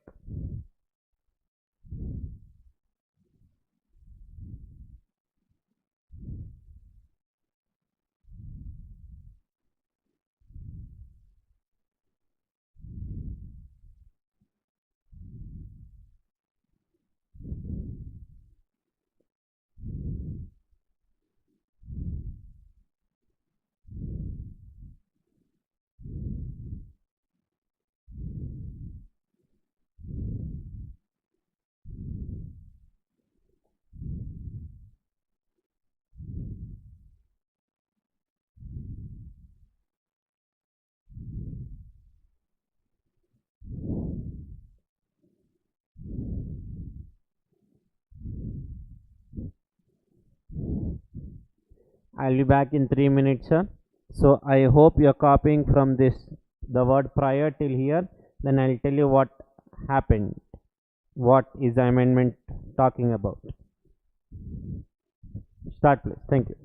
I'll be back in 3 minutes, sir. So I hope you're copying from this, the word prior till here. Then I'll tell you what happened. What is the amendment talking about? Start, please. Thank you.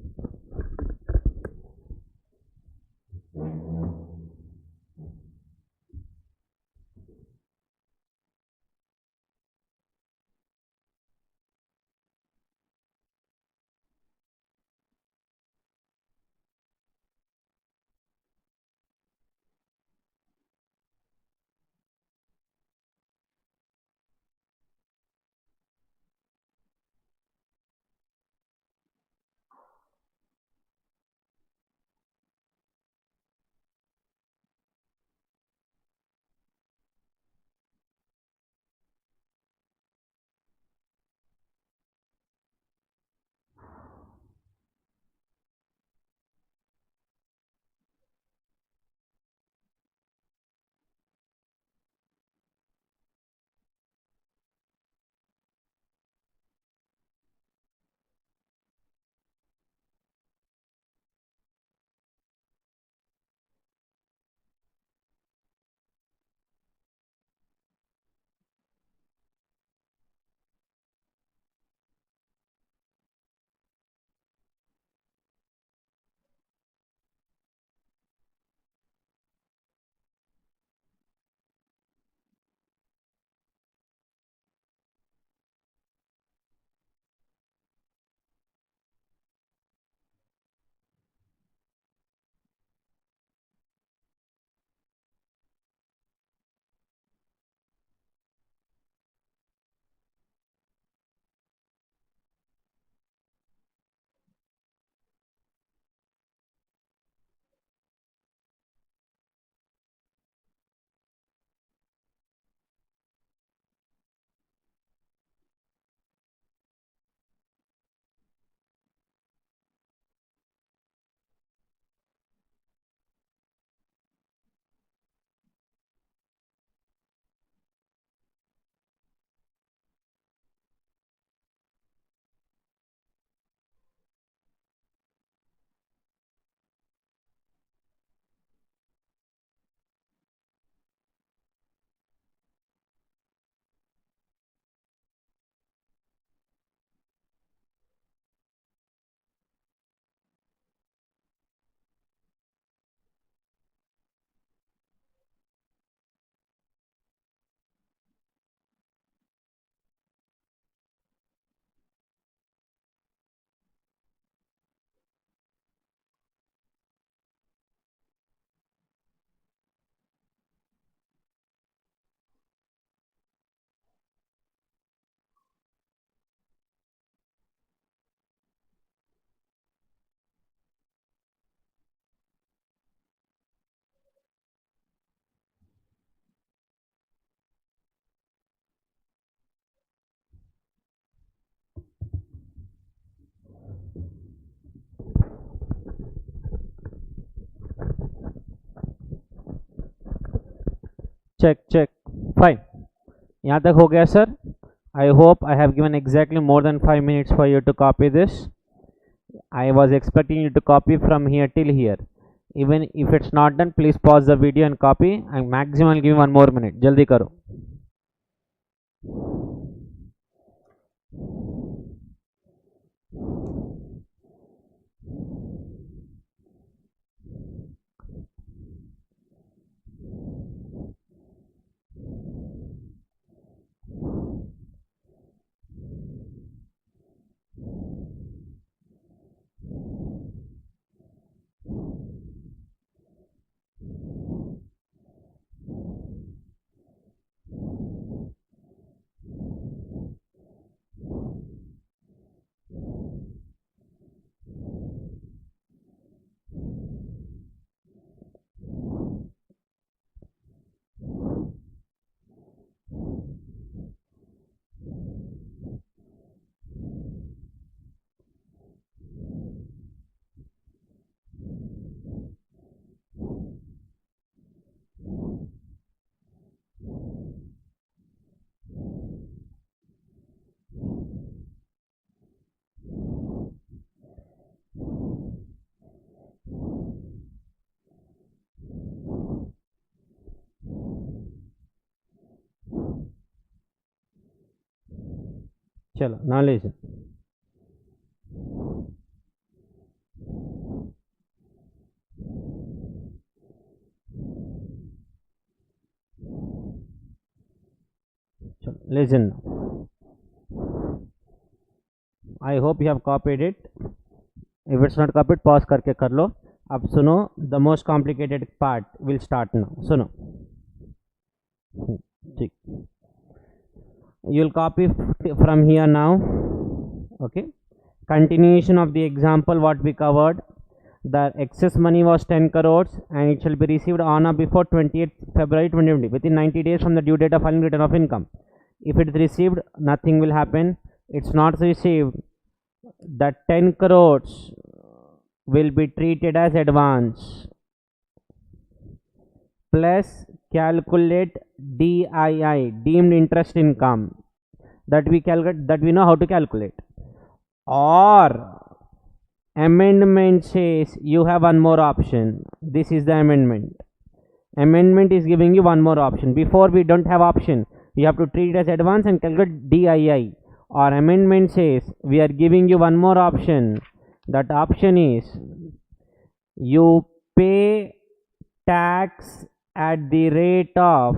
check. Fine. यहाँ तक हो गया sir. I hope I have given exactly more than 5 minutes for you to copy this. I was expecting you to copy from here till here. Even if it's not done, please pause the video and copy. And maximum I'll give you 1 more minute. Jaldi karo. चलो now listen. चलो listen now. I hope you have copied it. If it's not copied, pause करके कर लो. अब सुनो, the most complicated part will start now. सुनो. ठीक. You'll copy from here now. Okay, continuation of the example what we covered. The excess money was 10 crores and it shall be received on or before 28th February 2020 within 90 days from the due date of filing return of income. If it is received, nothing will happen. It's not received, that 10 crores will be treated as advance. Plus calculate DII, deemed interest income, that we calculate, that we know how to calculate. Or amendment says you have one more option. This is the amendment. Amendment is giving you one more option. Before we don't have option. You have to treat it as advance and calculate DII. Or amendment says we are giving you one more option. That option is you pay tax at the rate of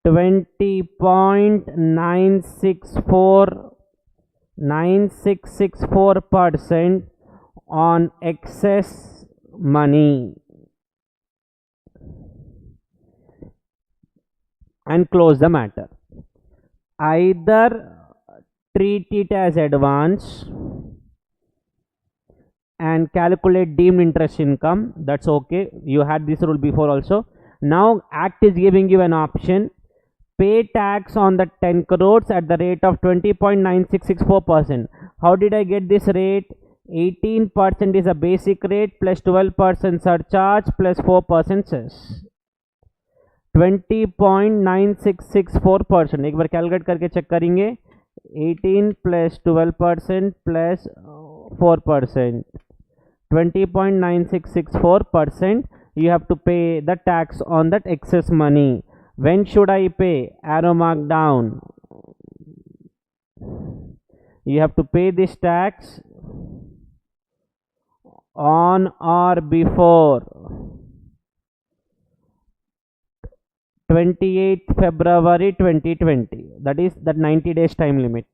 9664% on excess money and close the matter. Either treat it as advance and calculate deemed interest income, that's okay, you had this rule before also. Now Act is giving you an option, pay tax on the 10 crores at the rate of 20.9664%. How did I get this rate? 18% is a basic rate plus 12% surcharge plus 4% cess. 20.9664%. एक बार calculate करके check करेंगे. 18 plus 12% plus 4%. 20.9664%. You have to pay the tax on that excess money. When should I pay? Arrow mark down. You have to pay this tax on or before 28th February 2020. That is that 90 days time limit.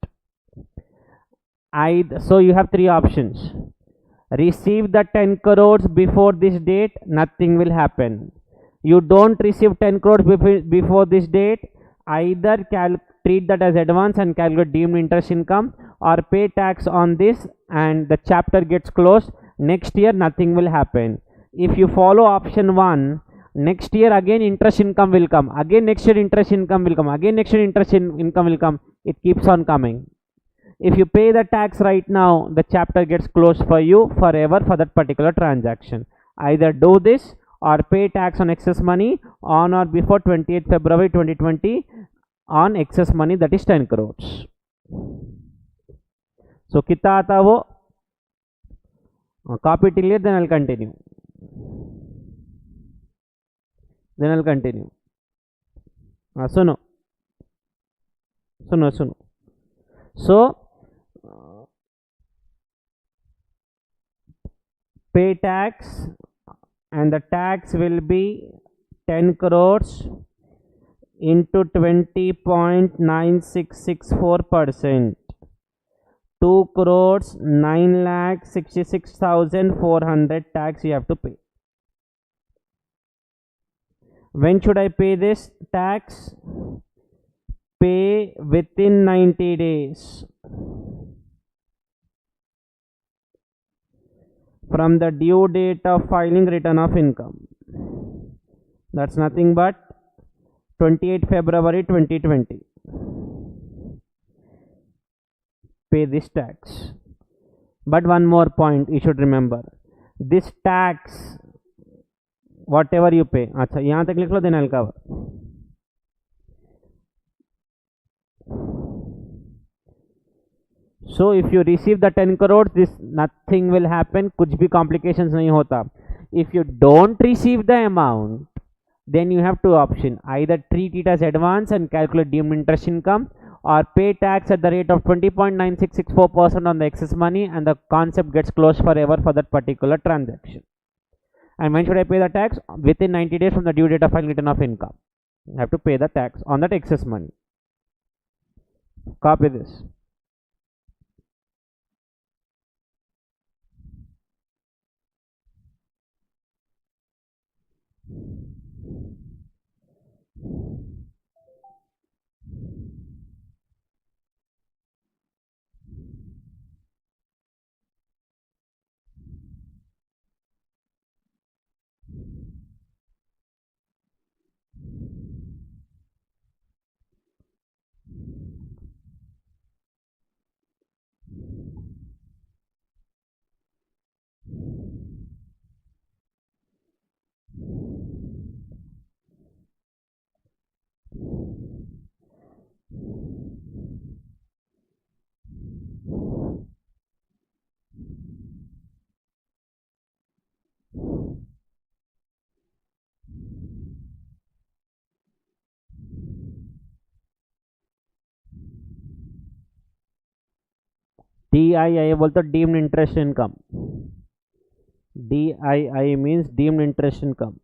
So you have three options. Receive the 10 crores before this date, nothing will happen. You don't receive 10 crores before this date, either treat that as advance and calculate deemed interest income, or pay tax on this and the chapter gets closed. Next year nothing will happen. If you follow option 1, next year again interest income will come, again next year interest income will come, again next year interest income will come. It keeps on coming. If you pay the tax right now, the chapter gets closed for you forever for that particular transaction. Either do this or pay tax on excess money on or before 28th February 2020 on excess money, that is 10 crores. So कितना आता वो, copy till here, then I'll continue. सुनो सुनो सुनो. So pay tax, and the tax will be 10 crores into 20.9664%. 2 crores 9,66,400 tax you have to pay. When should I pay this tax? Pay within 90 days from the due date of filing return of income. That's nothing but 28 February 2020. Pay this tax. But one more point you should remember. This tax, whatever you pay, अच्छा यहाँ तक लिख लो, then I'll cover. So if you receive the 10 crores, this nothing will happen, कुछ भी complications नहीं होता. If you don't receive the amount, then you have two options: either treat it as advance and calculate deemed interest income, or pay tax at the rate of 20.9664% on the excess money, and the concept gets closed forever for that particular transaction. And when should I pay the tax? Within 90 days from the due date of filing return of income. You have to pay the tax on that excess money. Copy this. DII बोलते deemed interest income. DII means deemed interest income.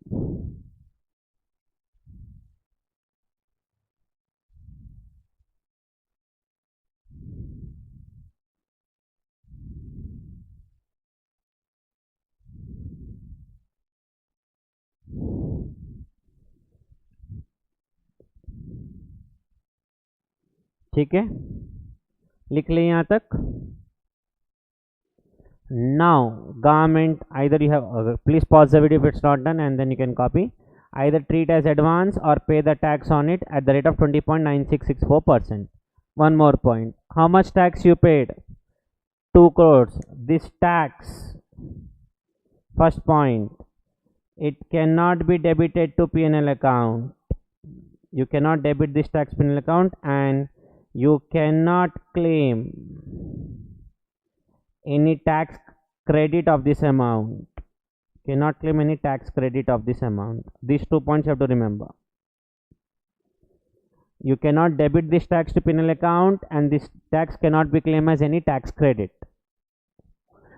ठीक है, लिख ले यहाँ तक. Now government, either you have please pause the video if it's not done, and then you can copy. Either treat as advance or pay the tax on it at the rate of 20.9664%. One more point: how much tax you paid? 2 crores. This tax, first point, it cannot be debited to P&L account. You cannot debit this tax P&L account, and you cannot claim any tax credit of this amount. Cannot claim any tax credit of this amount. These 2 points you have to remember. You cannot debit this tax to P&L account, and this tax cannot be claimed as any tax credit.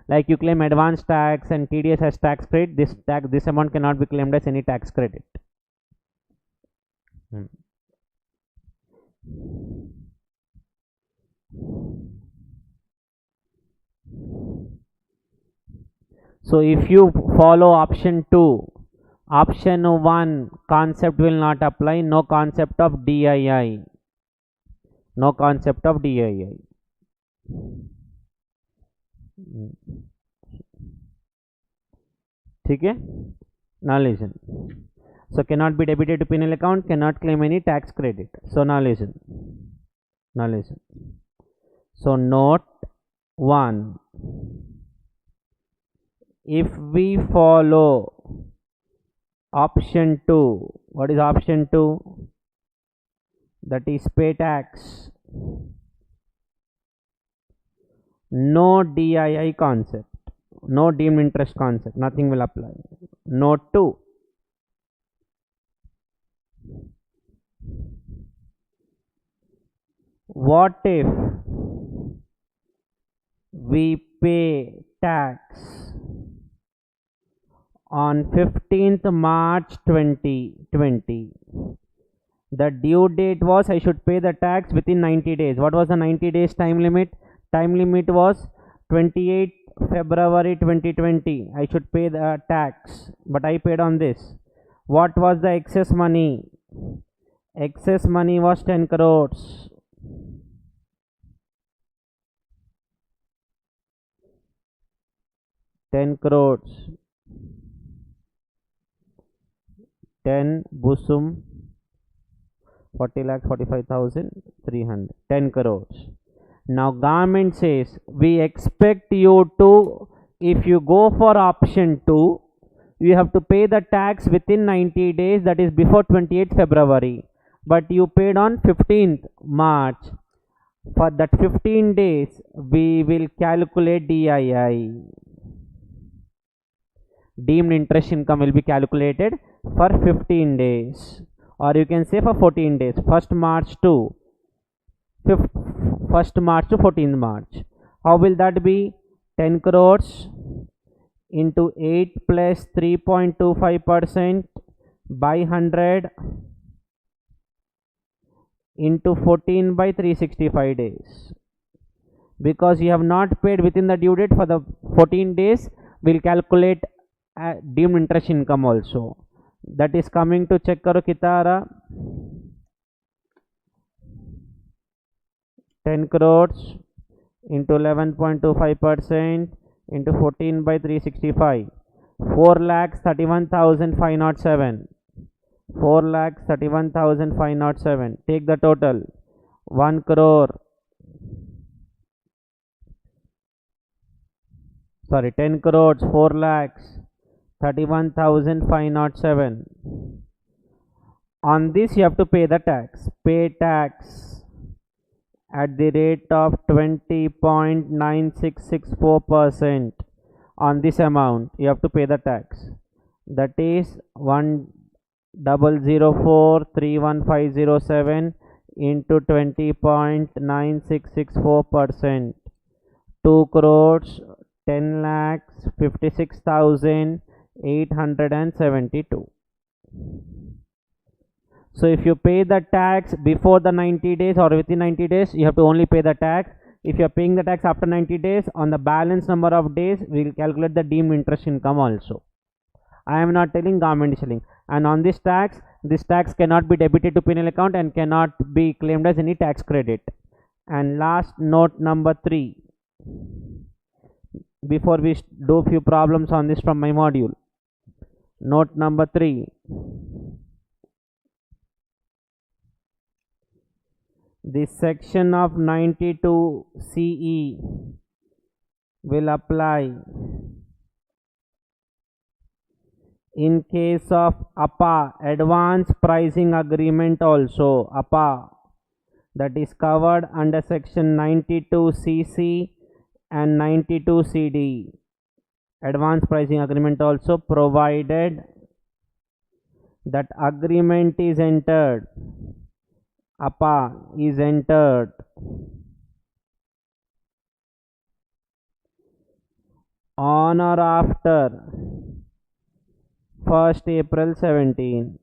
Like you claim advance tax and TDS as tax credit, this amount cannot be claimed as any tax credit. So if you follow option 2, option 1 concept will not apply. No concept of DII. No concept of DII. ठीक है. Now listen. So cannot be debited to P&L account, cannot claim any tax credit. So now listen. Now listen. So note 1. If we follow Option 2. What is option 2? That is pay tax. No DII concept. No deemed interest concept. Nothing will apply. Note 2. What if we pay tax on 15th March 2020? The due date was I should pay the tax within 90 days. What was the 90 days time limit? Time limit was 28 February 2020. I should pay the tax, but I paid on this. What was the excess money? Excess money was 10 crores. $10 crores. 10 busum 40,45,300. 10 crores. Now government says we expect you to, if you go for option 2, you have to pay the tax within 90 days, that is before 28th February. But you paid on 15th March. For that 15 days, we will calculate DII. Deemed interest income will be calculated for 15 days. Or you can say for 14 days. 1st March to 1st March to 14th March. How will that be? 10 crores into 8 plus 3.25% by 100 into 14 by 365 days. Because you have not paid within the due date for the 14 days, we'll calculate deemed interest income also. That is coming to check karo kitara. 10 crores into 11.25% into 14 by 365. 4,31,507. 4,31,507. Take the total. 1 crore. Sorry, 10 crores, 4,31,507. On this you have to pay the tax. Pay tax at the rate of 20.9664%. On this amount you have to pay the tax. That is 1,004,31507 into 20.9664%. 2 crores 10 lakhs 56,872. So if you pay the tax before the 90 days or within 90 days, you have to only pay the tax. If you are paying the tax after 90 days, on the balance number of days, we will calculate the deemed interest income also. I am not telling, government is telling. And on this tax cannot be debited to penal account and cannot be claimed as any tax credit. And last, note number 3. Before we do few problems on this from my module. Note number 3. This section of 92 CE will apply in case of APA, Advance Pricing Agreement also. APA, that is covered under section 92 CC and 92 CD. Advance Pricing Agreement also, provided that agreement is entered. APA is entered on or after 1st April 17.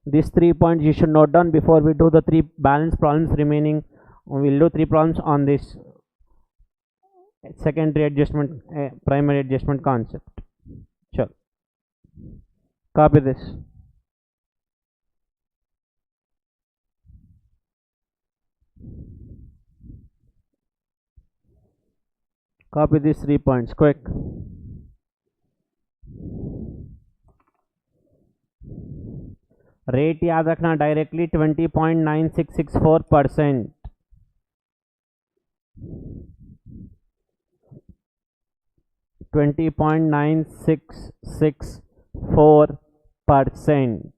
These 3 points you should note down before we do the 3 balance problems remaining. We will do 3 problems on this secondary adjustment, primary adjustment concept. Sure. Copy this. Copy these 3 points quick. Rate याद रखना directly 20.9664%. $20.966 4%.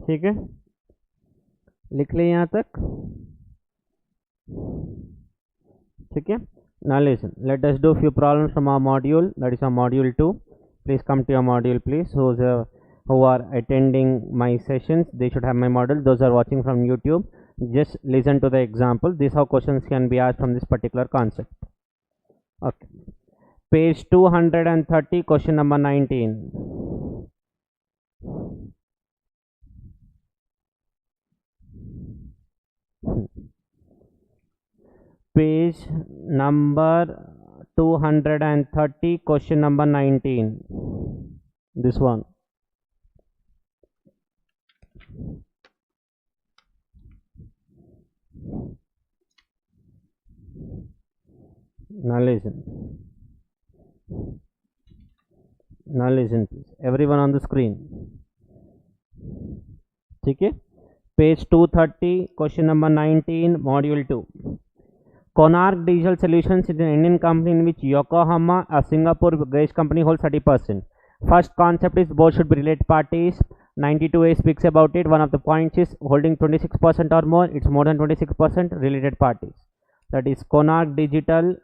ठीक है, लिख ले यहाँ तक. ठीक है. Now listen, let us do few problems from our module, that is our module 2. Please come to your module, please. Who are attending my sessions, they should have my model. Those are watching from YouTube, just listen to the example. This how questions can be asked from this particular concept. Okay, page 230, question number 19. Page number 230, question number 19. This one. Now listen. Now listen, please. Everyone on the screen. ठीक है. Page 230, question number 19, module 2. Konark Digital Solutions is an Indian company in which Yokohama, a Singapore-based company, holds 30%. First concept is both should be related parties. 92A speaks about it. One of the points is holding 26% or more. It's more than 26% related parties. That is Konark Digital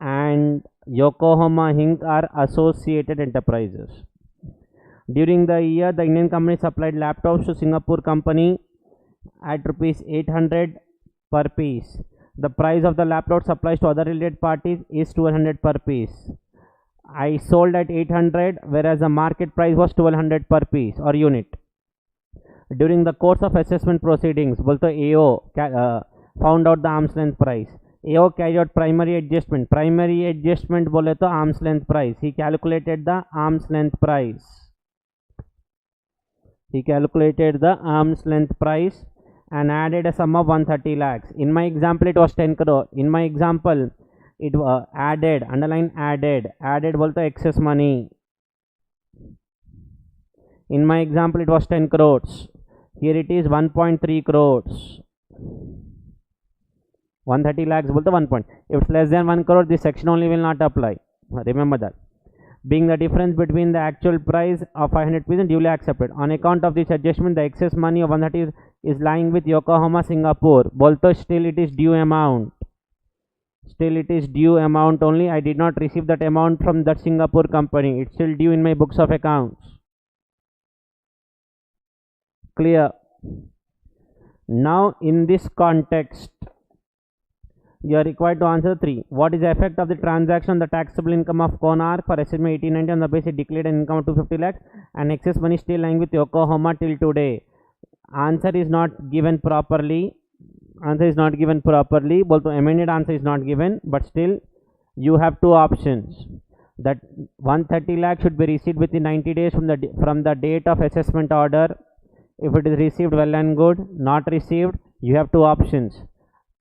and Yokohama Inc. are associated enterprises. During the year, the Indian company supplied laptops to Singapore company at rupees 800 per piece. The price of the laptop supplies to other related parties is 1200 per piece. I sold at 800, whereas the market price was 1200 per piece or unit. During the course of assessment proceedings, both the AO found out the arm's length price. AO carried out primary adjustment. Primary adjustment bole to arm's length price. He calculated the arm's length price. He calculated the arm's length price and added a sum of 130 lakhs. In my example, it was 10 crore. In my example, it added, underline added bolte excess money. In my example, it was 10 crores. Here it is 1.3 crores. 130 lakhs bolte 1 point. If it's less than 1 crore, this section only will not apply. Remember that. Being the difference between the actual price of 500 rupees and duly accepted. On account of this adjustment, the excess money of 130 is lying with Yokohama, Singapore. Bolte still it is due amount. Still it is due amount only. I did not receive that amount from that Singapore company. It's still due in my books of accounts. Clear? Now in this context, You are required to answer 3. What is the effect of the transaction on the taxable income of Konark for estimate 1890 on the basis declared an income of 250 lakhs and excess money still lying with Yokohama till today? Answer is not given properly. Answer is not given properly. Both amended answer is not given, but still you have two options. That 130 lakh should be received within 90 days from the date of assessment order. If it is received, well and good. Not received, you have two options.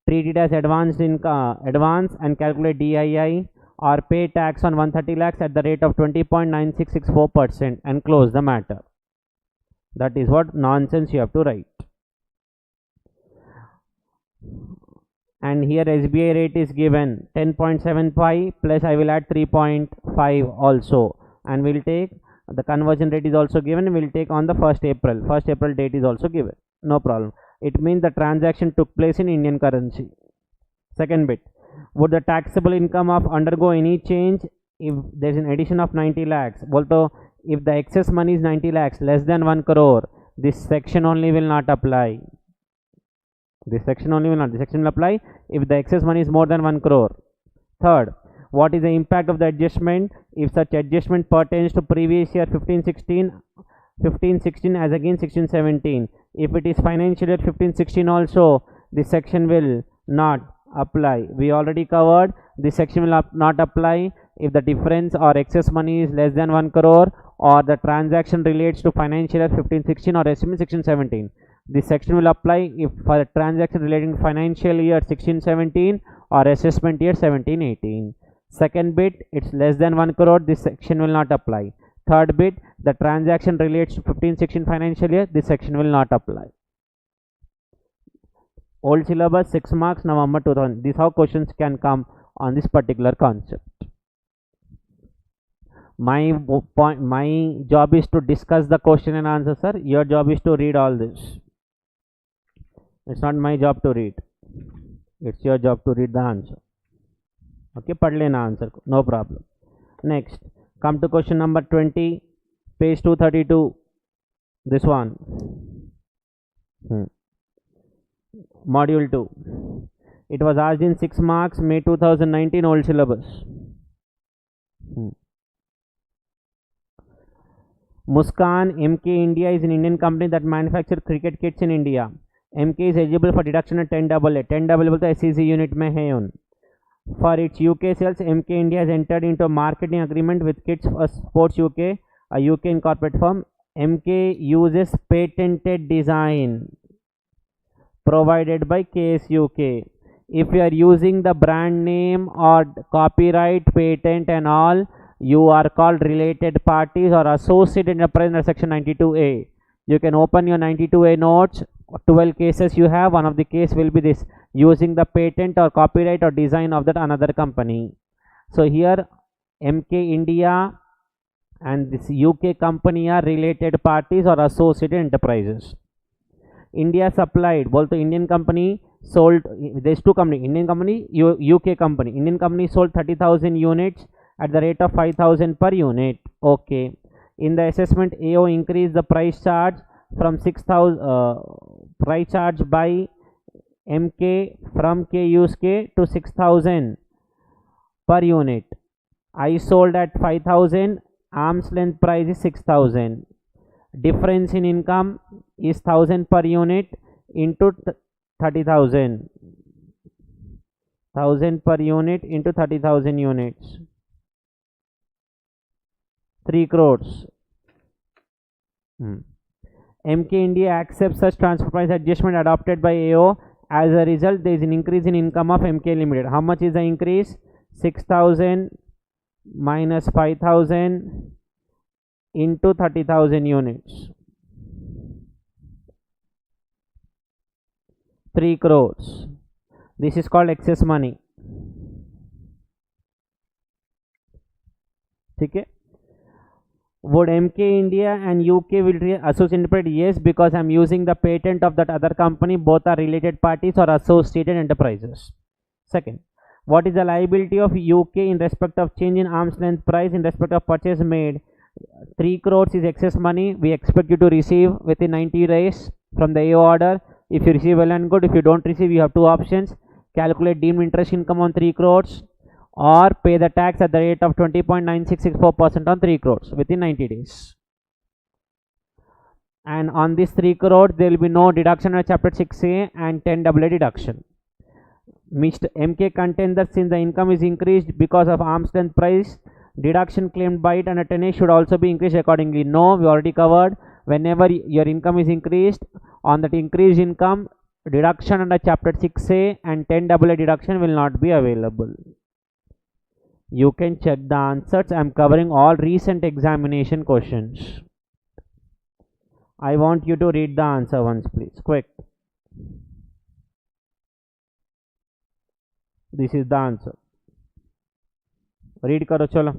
Treat it as advance and calculate DII, or pay tax on 130 lakhs at the rate of 20.9664% and close the matter. That is what nonsense you have to write. And here SBI rate is given 10.75 plus I will add 3.5 also, and we'll take the conversion rate is also given. We'll take on the 1st April date is also given, no problem. It means the transaction took place in Indian currency. Second bit, would the taxable income of undergo any change if there is an addition of 90 lakhs? Also, if the excess money is 90 lakhs less than 1 crore, this section only will not apply. This section only will not. This section will apply if the excess money is more than 1 crore. Third, what is the impact of the adjustment if such adjustment pertains to previous year 15-16 as against 16-17? If it is financial year 15-16 also, this section will not apply. We already covered this section will not apply if the difference or excess money is less than 1 crore or the transaction relates to financial year 15-16 or estimate 16-17. This section will apply if for a transaction relating to financial year 16-17 or assessment year 17-18. Second bit, it's less than 1 crore, this section will not apply. Third bit, the transaction relates to 15-16 financial year, this section will not apply. Old syllabus, 6 marks, November 2000. This is how questions can come on this particular concept. My job is to discuss the question and answer, sir. Your job is to read all this. It's not my job to read. It's your job to read the answer. Okay, pad lena answer, no problem. Next, come to question number 20, page 232. This one. Module 2. It was asked in 6 marks, May 2019, old syllabus. Muskan MK India is an Indian company that manufactures cricket kits in India. MK is eligible for deduction at 10AA. 10AA तो SEC unit में है उन. For its UK sales, MK India has entered into a marketing agreement with Kits for Sports UK, a UK incorporated firm. MK uses patented design provided by KS UK. If you are using the brand name or copyright, patent and all, you are called related parties or associated enterprise under section 92A. You can open your 92A notes. 12 cases you have. One of the case will be this, using the patent or copyright or design of that another company. So here MK India and this UK company are related parties or associated enterprises. India supplied, both the Indian company sold, there's two company, Indian company, UK company. Indian company sold 30,000 units at the rate of 5,000 per unit. Okay. In the assessment, AO increased the price charge from 6,000 price charge by MK from K use K to 6,000 per unit. I sold at 5,000, arm's length price is 6,000. Difference in income is 1,000 per unit into 30,000. 1,000 per unit into 30,000 units. 3 crores. MK India accepts such transfer price adjustment adopted by AO. As a result, there is an increase in income of MK Limited. How much is the increase? 6,000 minus 5,000 into 30,000 units. 3 crores. This is called excess money. Okay. Would MK India and UK will associate enterprise? Yes, because I am using the patent of that other company. Both are related parties or associated enterprises. Second, what is the liability of UK in respect of change in arm's length price in respect of purchase made? 3 crores is excess money. We expect you to receive within 90 days from the AO order. If you receive, well and good. If you don't receive, you have two options. calculate deemed interest income on 3 crores, or pay the tax at the rate of 20.9664% on 3 crores within 90 days. And on this 3 crores, there will be no deduction under Chapter 6A and 10AA deduction. Mr. MK contends that since the income is increased because of arm's length price, deduction claimed by it under 10A should also be increased accordingly. No, we already covered. Whenever your income is increased, on that increased income, deduction under Chapter 6A and 10AA deduction will not be available. You can check the answers. I am covering all recent examination questions. I want you to read the answer once, please. Quick. This is the answer. Read karo chalo.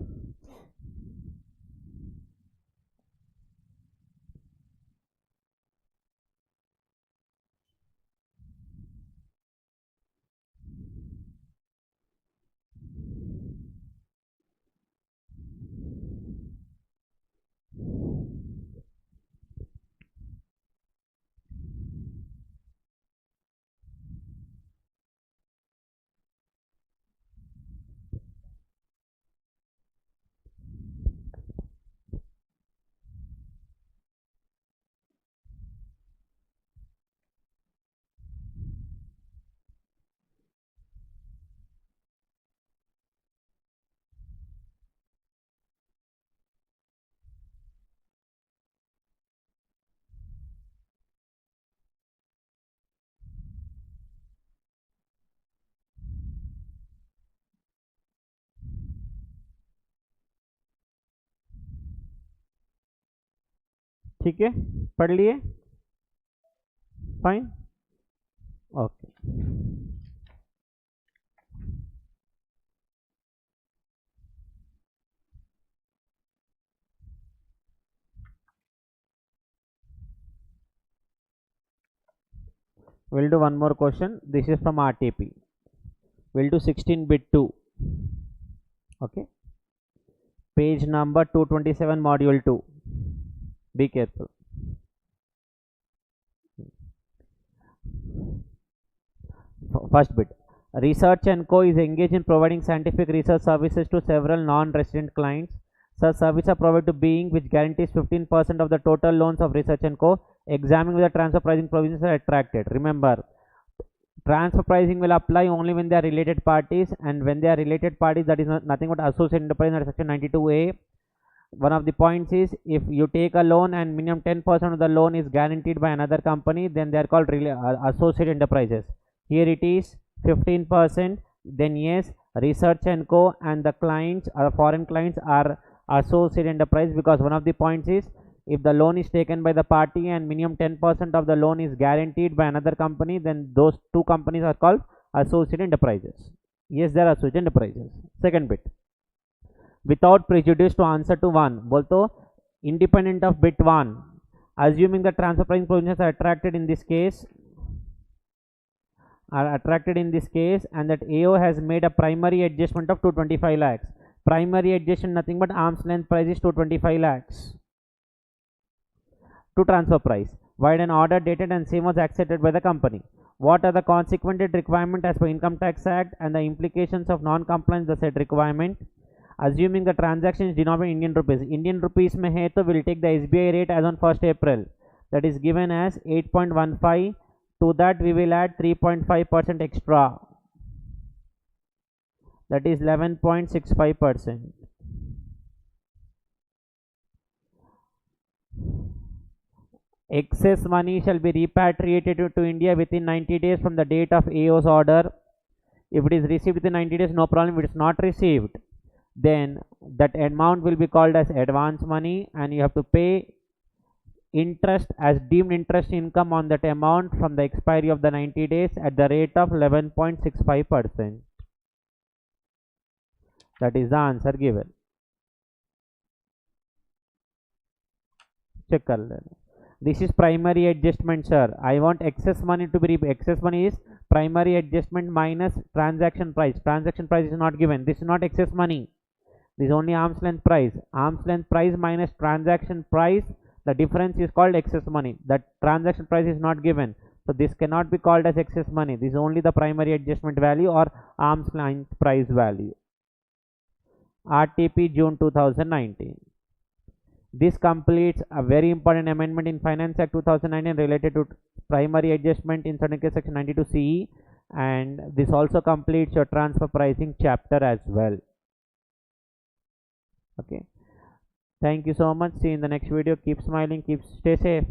ठीक है, पढ़ लिए? Fine, okay. We'll do one more question. This is from RTP. We'll do 16-bit 2. Okay. Page number 227, module 2. Be careful. First bit. Research & Co. is engaged in providing scientific research services to several non-resident clients. Such services are provided to Being, which guarantees 15% of the total loans of Research & Co. Examining whether transfer pricing provisions are attracted. Remember, transfer pricing will apply only when they are related parties, and when they are related parties, that is nothing but associated enterprise under section 92A. One of the points is, if you take a loan and minimum 10% of the loan is guaranteed by another company, then they are called associated enterprises. Here it is 15%, then yes, Research & Co. and the clients or foreign clients are associated enterprise, because one of the points is, if the loan is taken by the party and minimum 10% of the loan is guaranteed by another company, then those two companies are called associated enterprises. Yes, they are associated enterprises. Second bit. Without prejudice to answer to 1, both independent of bit 1, assuming the transfer pricing provisions are attracted in this case, and that AO has made a primary adjustment of 225 lakhs. Primary adjustment nothing but arm's length price is 225 lakhs to transfer price, while an order dated and same was accepted by the company. What are the consequent requirement as per Income Tax Act and the implications of non-compliance with the said requirement? Assuming the transaction is denominated in Indian rupees. Indian rupees mein hai to we'll take the SBI rate as on 1st April. That is given as 8.15. To that we will add 3.5% extra. That is 11.65%. Excess money shall be repatriated to India within 90 days from the date of AO's order. If it is received within 90 days, no problem. If it is not received, then that amount will be called as advance money, and you have to pay interest as deemed interest income on that amount from the expiry of the 90 days at the rate of 11.65%. That is the answer given. Check kar lena. This is primary adjustment, sir. I want excess money to be excess money is primary adjustment minus transaction price. Transaction price is not given. This is not excess money. This is only arm's length price. Arm's length price minus transaction price. The difference is called excess money. That transaction price is not given. So this cannot be called as excess money. This is only the primary adjustment value or arm's length price value. RTP June 2019. This completes a very important amendment in Finance Act 2019 related to primary adjustment in certain case section 92 CE, and this also completes your transfer pricing chapter as well. Okay, thank you so much. See you in the next video. Keep smiling, stay safe.